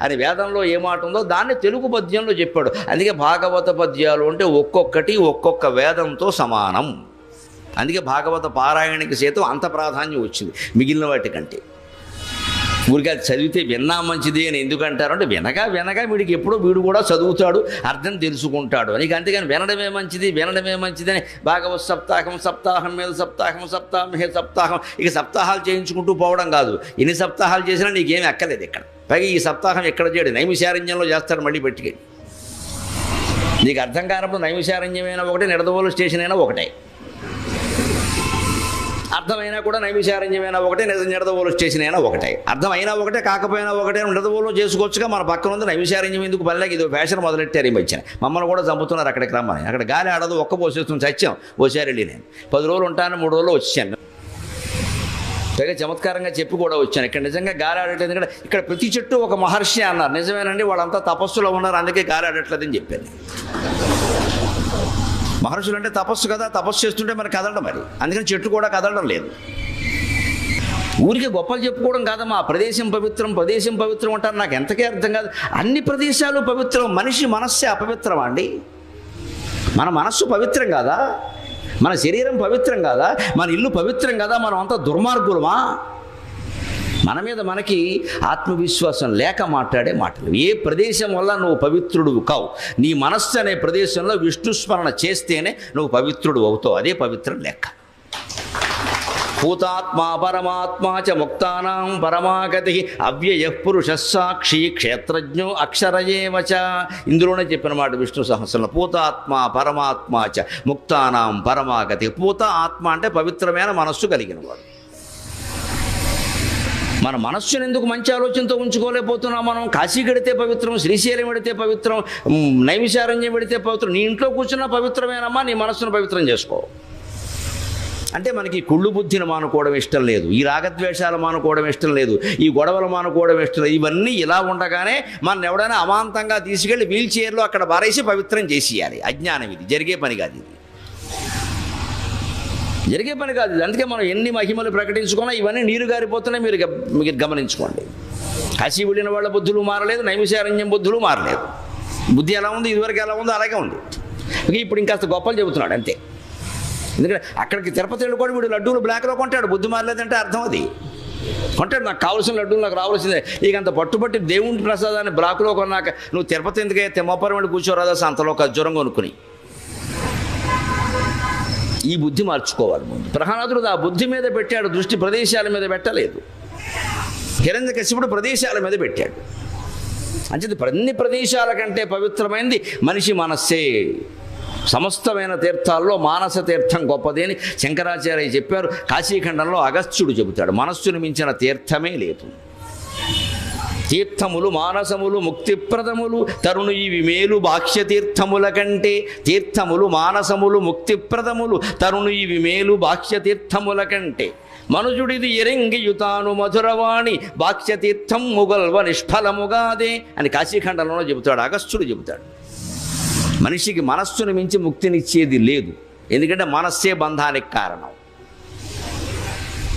అని వేదంలో ఏ మాట ఉందో దాన్ని తెలుగు పద్యంలో చెప్పాడు. అందుకే భాగవత పద్యాలు అంటే ఒక్కొక్కటి ఒక్కొక్క వేదంతో సమానం. అందుకే భాగవత పారాయణకి సైతం అంత ప్రాధాన్యం వచ్చింది మిగిలిన వాటికంటే. ఊరికి అది చదివితే విన్నా మంచిది అని ఎందుకంటారు అంటే వినగా వీడికి ఎప్పుడో వీడు కూడా చదువుతాడు, అర్థం తెలుసుకుంటాడు అని. అంతేగాని వినడమే మంచిది అని భాగవత సప్తాహం మీద సప్తాహం మీద సప్తాహం ఇక సప్తాహాలు చేయించుకుంటూ పోవడం కాదు. ఎన్ని సప్తాహాలు చేసినా నీకేమీ అక్కర్లేదు ఇక్కడ. పైగా ఈ సప్తాహం ఎక్కడ చేయడు, నైమిషారణ్యంలో చేస్తాడు మళ్ళీ పెట్టుకెళ్ళి. నీకు అర్థం కానప్పుడు నైమిషారణ్యమైనా ఒకటే, నిడదవోలు స్టేషన్ అయినా ఒకటే. అర్థమైనా కూడా నైమిషారణ్యమైనా ఒకటే, నిడదవోలు స్టేషన్ అయినా ఒకటే. అర్థమైనా ఒకటే, కాకపోయినా ఒకటే. నిడదవోలు చేసుకోవచ్చుగా, మన పక్కన ఉంది నైమిషారణ్యం ఎందుకు పల్లెకి ఇది ఫ్యాషన్ మొదలెట్టారు ఈ మధ్యన. మమ్మల్ని కూడా చంపుతున్నారు అక్కడికి రమ్మని. అక్కడ గాలి ఆడదు, ఒక్క పోసేస్తుంది, చచ్చాం. ఓసారి వెళ్ళి నేను 10 రోజులు ఉంటాను, 3 రోజులు వచ్చాను. పైగా చమత్కారంగా చెప్పి కూడా వచ్చాను. ఇక్కడ నిజంగా గాలి ఆడట్లేదు. ఇక్కడ ప్రతి చెట్టు ఒక మహర్షి అన్నారు. నిజమేనండి, వాళ్ళంతా తపస్సులో ఉన్నారు, అందుకే గాలి ఆడట్లేదని చెప్పాను. మహర్షులు అంటే తపస్సు కదా, తపస్సు చేస్తుంటే మరి కదలడం, మరి అందుకని చెట్టు కూడా కదలడం లేదు. ఊరికే గొప్పలు చెప్పుకోవడం కాదమ్మా. ప్రదేశం పవిత్రం అంటారు. నాకు ఎంతకే అర్థం కాదు. అన్ని ప్రదేశాలు పవిత్రం, మనిషి మనస్సే అపవిత్రం అండి. మన మనస్సు పవిత్రం కాదా? మన శరీరం పవిత్రం కాదా? మన ఇల్లు పవిత్రం కాదా? మనం అంతా దుర్మార్గులమా? మన మీద మనకి ఆత్మవిశ్వాసం లేక మాట్లాడే మాటలు. ఏ ప్రదేశం వల్ల నువ్వు పవిత్రుడు కావు. నీ మనస్సు అనే ప్రదేశంలో విష్ణుస్మరణ చేస్తేనే నువ్వు పవిత్రుడు అవుతావు. అదే పవిత్రం లెక్క. భూతాత్మా పరమాత్మా చ ముక్తానాం పరమాగతి అవ్యయ పురుష సాక్షి క్షేత్రజ్ఞో అక్షరయేవ చ. ఇందులోనే చెప్పిన మాట విష్ణు సహస్రంలో. పూతాత్మ పరమాత్మ చ ముక్తానాం పరమాగతి. పూత ఆత్మ అంటే పవిత్రమైన మనస్సు కలిగిన వాడు. మన మనస్సును ఎందుకు మంచి ఆలోచనతో ఉంచుకోలేకపోతున్నాం మనం? కాశీ గడితే పవిత్రం, శ్రీశైలం పెడితే పవిత్రం, నైమిషారణ్యం పెడితే పవిత్రం. నీ ఇంట్లో కూర్చున్నా పవిత్రమేనమ్మా. నీ మనస్సును పవిత్రం చేసుకో. అంటే మనకి కుళ్ళు బుద్ధిని మానుకోవడం ఇష్టం లేదు, ఈ రాగద్వేషాలు మానుకోవడం ఇష్టం లేదు, ఈ గొడవలు మానుకోవడం ఇష్టం లేదు. ఇవన్నీ ఇలా ఉండగానే మన ఎవడైనా అమాంతంగా తీసుకెళ్ళి వీల్ చైర్లో అక్కడ బారేసి పవిత్రం చేసేయాలి. అజ్ఞానం. ఇది జరిగే పని కాదు. అందుకే మనం ఎన్ని మహిమలు ప్రకటించుకున్నా ఇవన్నీ నీరు గారిపోతున్నాయి. మీరు గమనించుకోండి. కాశీ వెళ్ళిన వాళ్ళ బుద్ధులు మారలేదు, నైమిషారణ్యం బుద్ధులు మారలేదు. బుద్ధి ఎలా ఉంది, ఇదివరకు ఎలా ఉందో అలాగే ఉంది. ఇప్పుడు ఇంకాస్త గొప్పలు చెబుతున్నాడు అంతే. ఎందుకంటే అక్కడికి తిరుపతి వెళ్ళి కూడా వీడు లడ్డూలు బ్లాక్లో కొంటాడు. బుద్ధి మారలేదంటే అర్థం అది. కొంటాడు. నాకు కావాల్సిన లడ్డూలు నాకు రావాల్సిందే. ఇక అంత పట్టుబట్టి దేవుని ప్రసాదాన్ని బ్లాక్లో కొన్నాక నువ్వు తిరుపతి ఎందుకే తెమ్మపురం వెళ్ళి కూర్చోరాదా అంతలో ఖర్జూరం కొనుక్కుని. ఈ బుద్ధి మార్చుకోవాలి ముందు. ప్రహ్లాదుడు ఆ బుద్ధి మీద పెట్టాడు, దృష్టి ప్రదేశాల మీద పెట్టలేదు. హిరణ్యకశిపుడు ప్రదేశాల మీద పెట్టాడు. అంచేది అన్ని ప్రదేశాల కంటే పవిత్రమైనది మనిషి మనస్సే. సమస్తమైన తీర్థాల్లో మానస తీర్థం గొప్పది అని శంకరాచార్య చెప్పారు. కాశీఖండంలో అగస్త్యుడు చెబుతాడు, మనస్సును మించిన తీర్థమే లేదు. తీర్థములు మానసములు ముక్తిప్రదములు తరుణు ఇవి మేలు బాహ్య తీర్థముల కంటే. తీర్థములు మానసములు ముక్తిప్రదములు తరుణు ఇవి మేలు బాహ్య తీర్థముల కంటే. మనుజుడిది ఎరింగియుతాను మధురవాణి బాహ్య తీర్థం ముగల్వ నిష్ఫలముగాదే అని కాశీఖండంలో చెబుతాడు, అగస్త్యుడు చెబుతాడు. మనిషికి మనస్సును మించి ముక్తినిచ్చేది లేదు. ఎందుకంటే మనస్సే బంధానికి కారణం.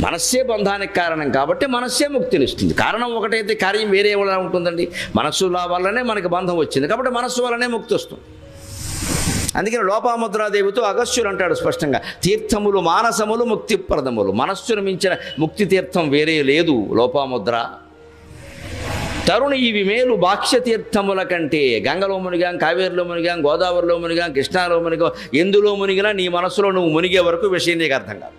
మనస్సే బంధానికి కారణం కాబట్టి మనస్సే ముక్తినిస్తుంది. కారణం ఒకటైతే కార్యం వేరే ఎలా ఉంటుందండి? మనస్సు వల్లనే మనకి బంధం వచ్చింది కాబట్టి మనస్సు వల్లనే ముక్తి వస్తుంది. అందుకని లోపాముద్రాదేవితో అగస్త్యుడు అంటాడు స్పష్టంగా, తీర్థములు మానసములు ముక్తిప్రదములు. మనస్సును మించిన ముక్తి తీర్థం వేరే లేదు లోపాముద్ర. తరుణి ఇవి మేలు బాహ్య తీర్థముల కంటే. గంగలో మునిగాం, కావేరిలో మునిగాం, గోదావరిలో మునిగాం, కృష్ణాలో మునిగాం. ఎందులో మునిగినా నీ మనసులో నువ్వు మునిగే వరకు విషయం నీకు అర్థం కాదు.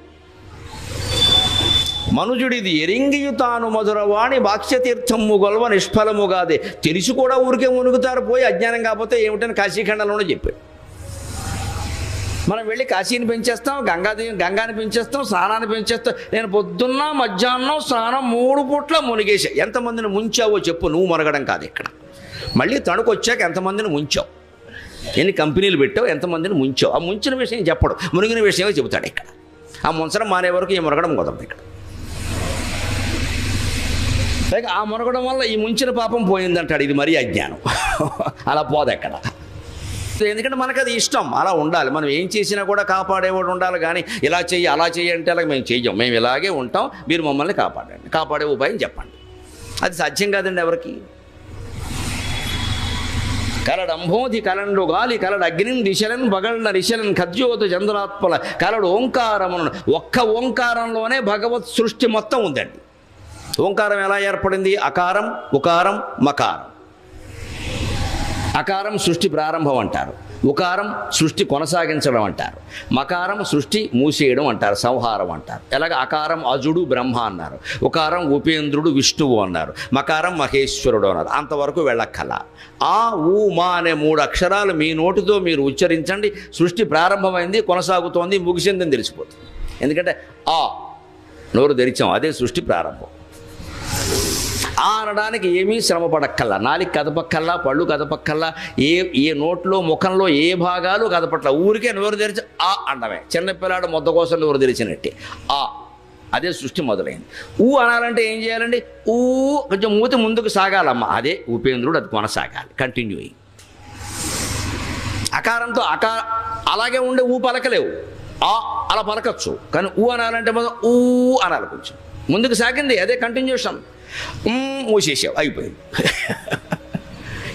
మనుజుడిది ఎరింగియుతాను మధురవాణి బాక్ష్యతీర్థము గొల్వ నిష్ఫలముగాదే. తెలిసి కూడా ఊరికే మునుగుతారు పోయి, అజ్ఞానం కాకపోతే ఏమిటని కాశీఖండంలోనే చెప్పాడు. మనం వెళ్ళి కాశీని పెంచేస్తాం, గంగాని పెంచేస్తాం, స్నానాన్ని పెంచేస్తాం. నేను పొద్దున్న మధ్యాహ్నం స్నానం 3 పూట్ల మునిగేసా. ఎంతమందిని ముంచావో చెప్పు, నువ్వు మునగడం కాదు ఇక్కడ. మళ్ళీ తణుకు వచ్చాక ఎంతమందిని ముంచావు, ఎన్ని కంపెనీలు పెట్టావు, ఎంతమందిని ముంచావు. ఆ ముంచిన విషయం చెప్పడు, మునిగిన విషయమే చెబుతాడు ఇక్కడ. ఆ ముంచడం మానే వరకు ఈ మునగడం కుదరదు ఇక్కడ. పైగా ఆ మునగడం వల్ల ఈ ముంచిన పాపం పోయిందంటాడు. ఇది మరీ అజ్ఞానం. అలా పోదు ఎక్కడ. ఎందుకంటే మనకు అది ఇష్టం, అలా ఉండాలి. మనం ఏం చేసినా కూడా కాపాడేవాడు ఉండాలి. కానీ ఇలా చెయ్యి అలా చెయ్యి అంటే అలాగే మేము చెయ్యం. మేము ఇలాగే ఉంటాం, మీరు మమ్మల్ని కాపాడండి, కాపాడే ఉపాయం చెప్పండి. అది సాధ్యం కాదండి ఎవరికి. కలడంభోధి కలండు గాలి కలడు అగ్నిని దిశలన్ పగళ్ళ రిశలన్ ఖద్యోత చంద్రాత్మల కలడు ఓంకారమును. ఒక్క ఓంకారంలోనే భగవత్ సృష్టి మొత్తం ఉందండి. ఓంకారం ఎలా ఏర్పడింది? అకారం, ఉకారం, మకారం. అకారం సృష్టి ప్రారంభం అంటారు, ఉకారం సృష్టి కొనసాగించడం అంటారు, మకారం సృష్టి మూసేయడం అంటారు, సంహారం అంటారు. ఎలాగ అకారం అజుడు బ్రహ్మ అన్నారు, ఉకారం ఉపేంద్రుడు విష్ణువు అన్నారు, మకారం మహేశ్వరుడు అన్నారు. అంతవరకు వెళ్ళక్కల. ఆ ఊ మా అనే 3 అక్షరాలు మీ నోటితో మీరు ఉచ్చరించండి. సృష్టి ప్రారంభమైంది, కొనసాగుతోంది, ముగిసిందని తెలిసిపోతుంది. ఎందుకంటే ఆ నోరు తెరిచాం, అదే సృష్టి ప్రారంభం. ఆ అనడానికి ఏమీ శ్రమ పడక్కల్లా, నాలుగు కదపక్కల్లా, పళ్ళు కదపక్కల్లా, ఏ నోట్లో ముఖంలో ఏ భాగాలు కదపట్ల. ఊరికే నోరు తెరిచి ఆ అండమే. చిన్నపిల్లాడు మొద్ద కోసం నోరు తెరిచినట్టే ఆ, అదే సృష్టి మొదలైంది. ఊ అనాలంటే ఏం చేయాలండి? ఊ కొంచెం మూతి ముందుకు సాగాలమ్మ, అదే ఉపేంద్రుడు, అది కొనసాగాలి, కంటిన్యూ అయ్యి. అకారంతో అలాగే ఉండే ఊ పలకలేవు. ఆ అలా పలకచ్చు, కానీ ఊ అనాలంటే మొదలు ఊ అనాలి, కొంచెం ముందుకు సాగింది, అదే కంటిన్యూషన్. మూసేసావు, అయిపోయింది.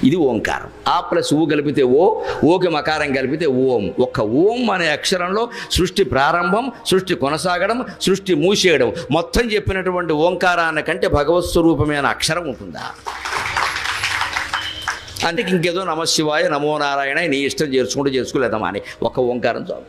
ఇది ఓంకారం. ఆ ప్లస్ ఊ కలిపితే ఓ, ఓకి మకారం కలిపితే ఓం. ఒక్క ఓం అనే అక్షరంలో సృష్టి ప్రారంభం, సృష్టి కొనసాగడం, సృష్టి మూసేయడం మొత్తం చెప్పినటువంటి ఓంకారానికంటే భగవత్ స్వరూపమైన అక్షరం ఉంటుందా? అంటే ఇంకేదో నమశివాయ, నమో నారాయణ, నీ ఇష్టం చేసుకోలేదమ్మా అని ఒక్క ఓంకారం చాలు.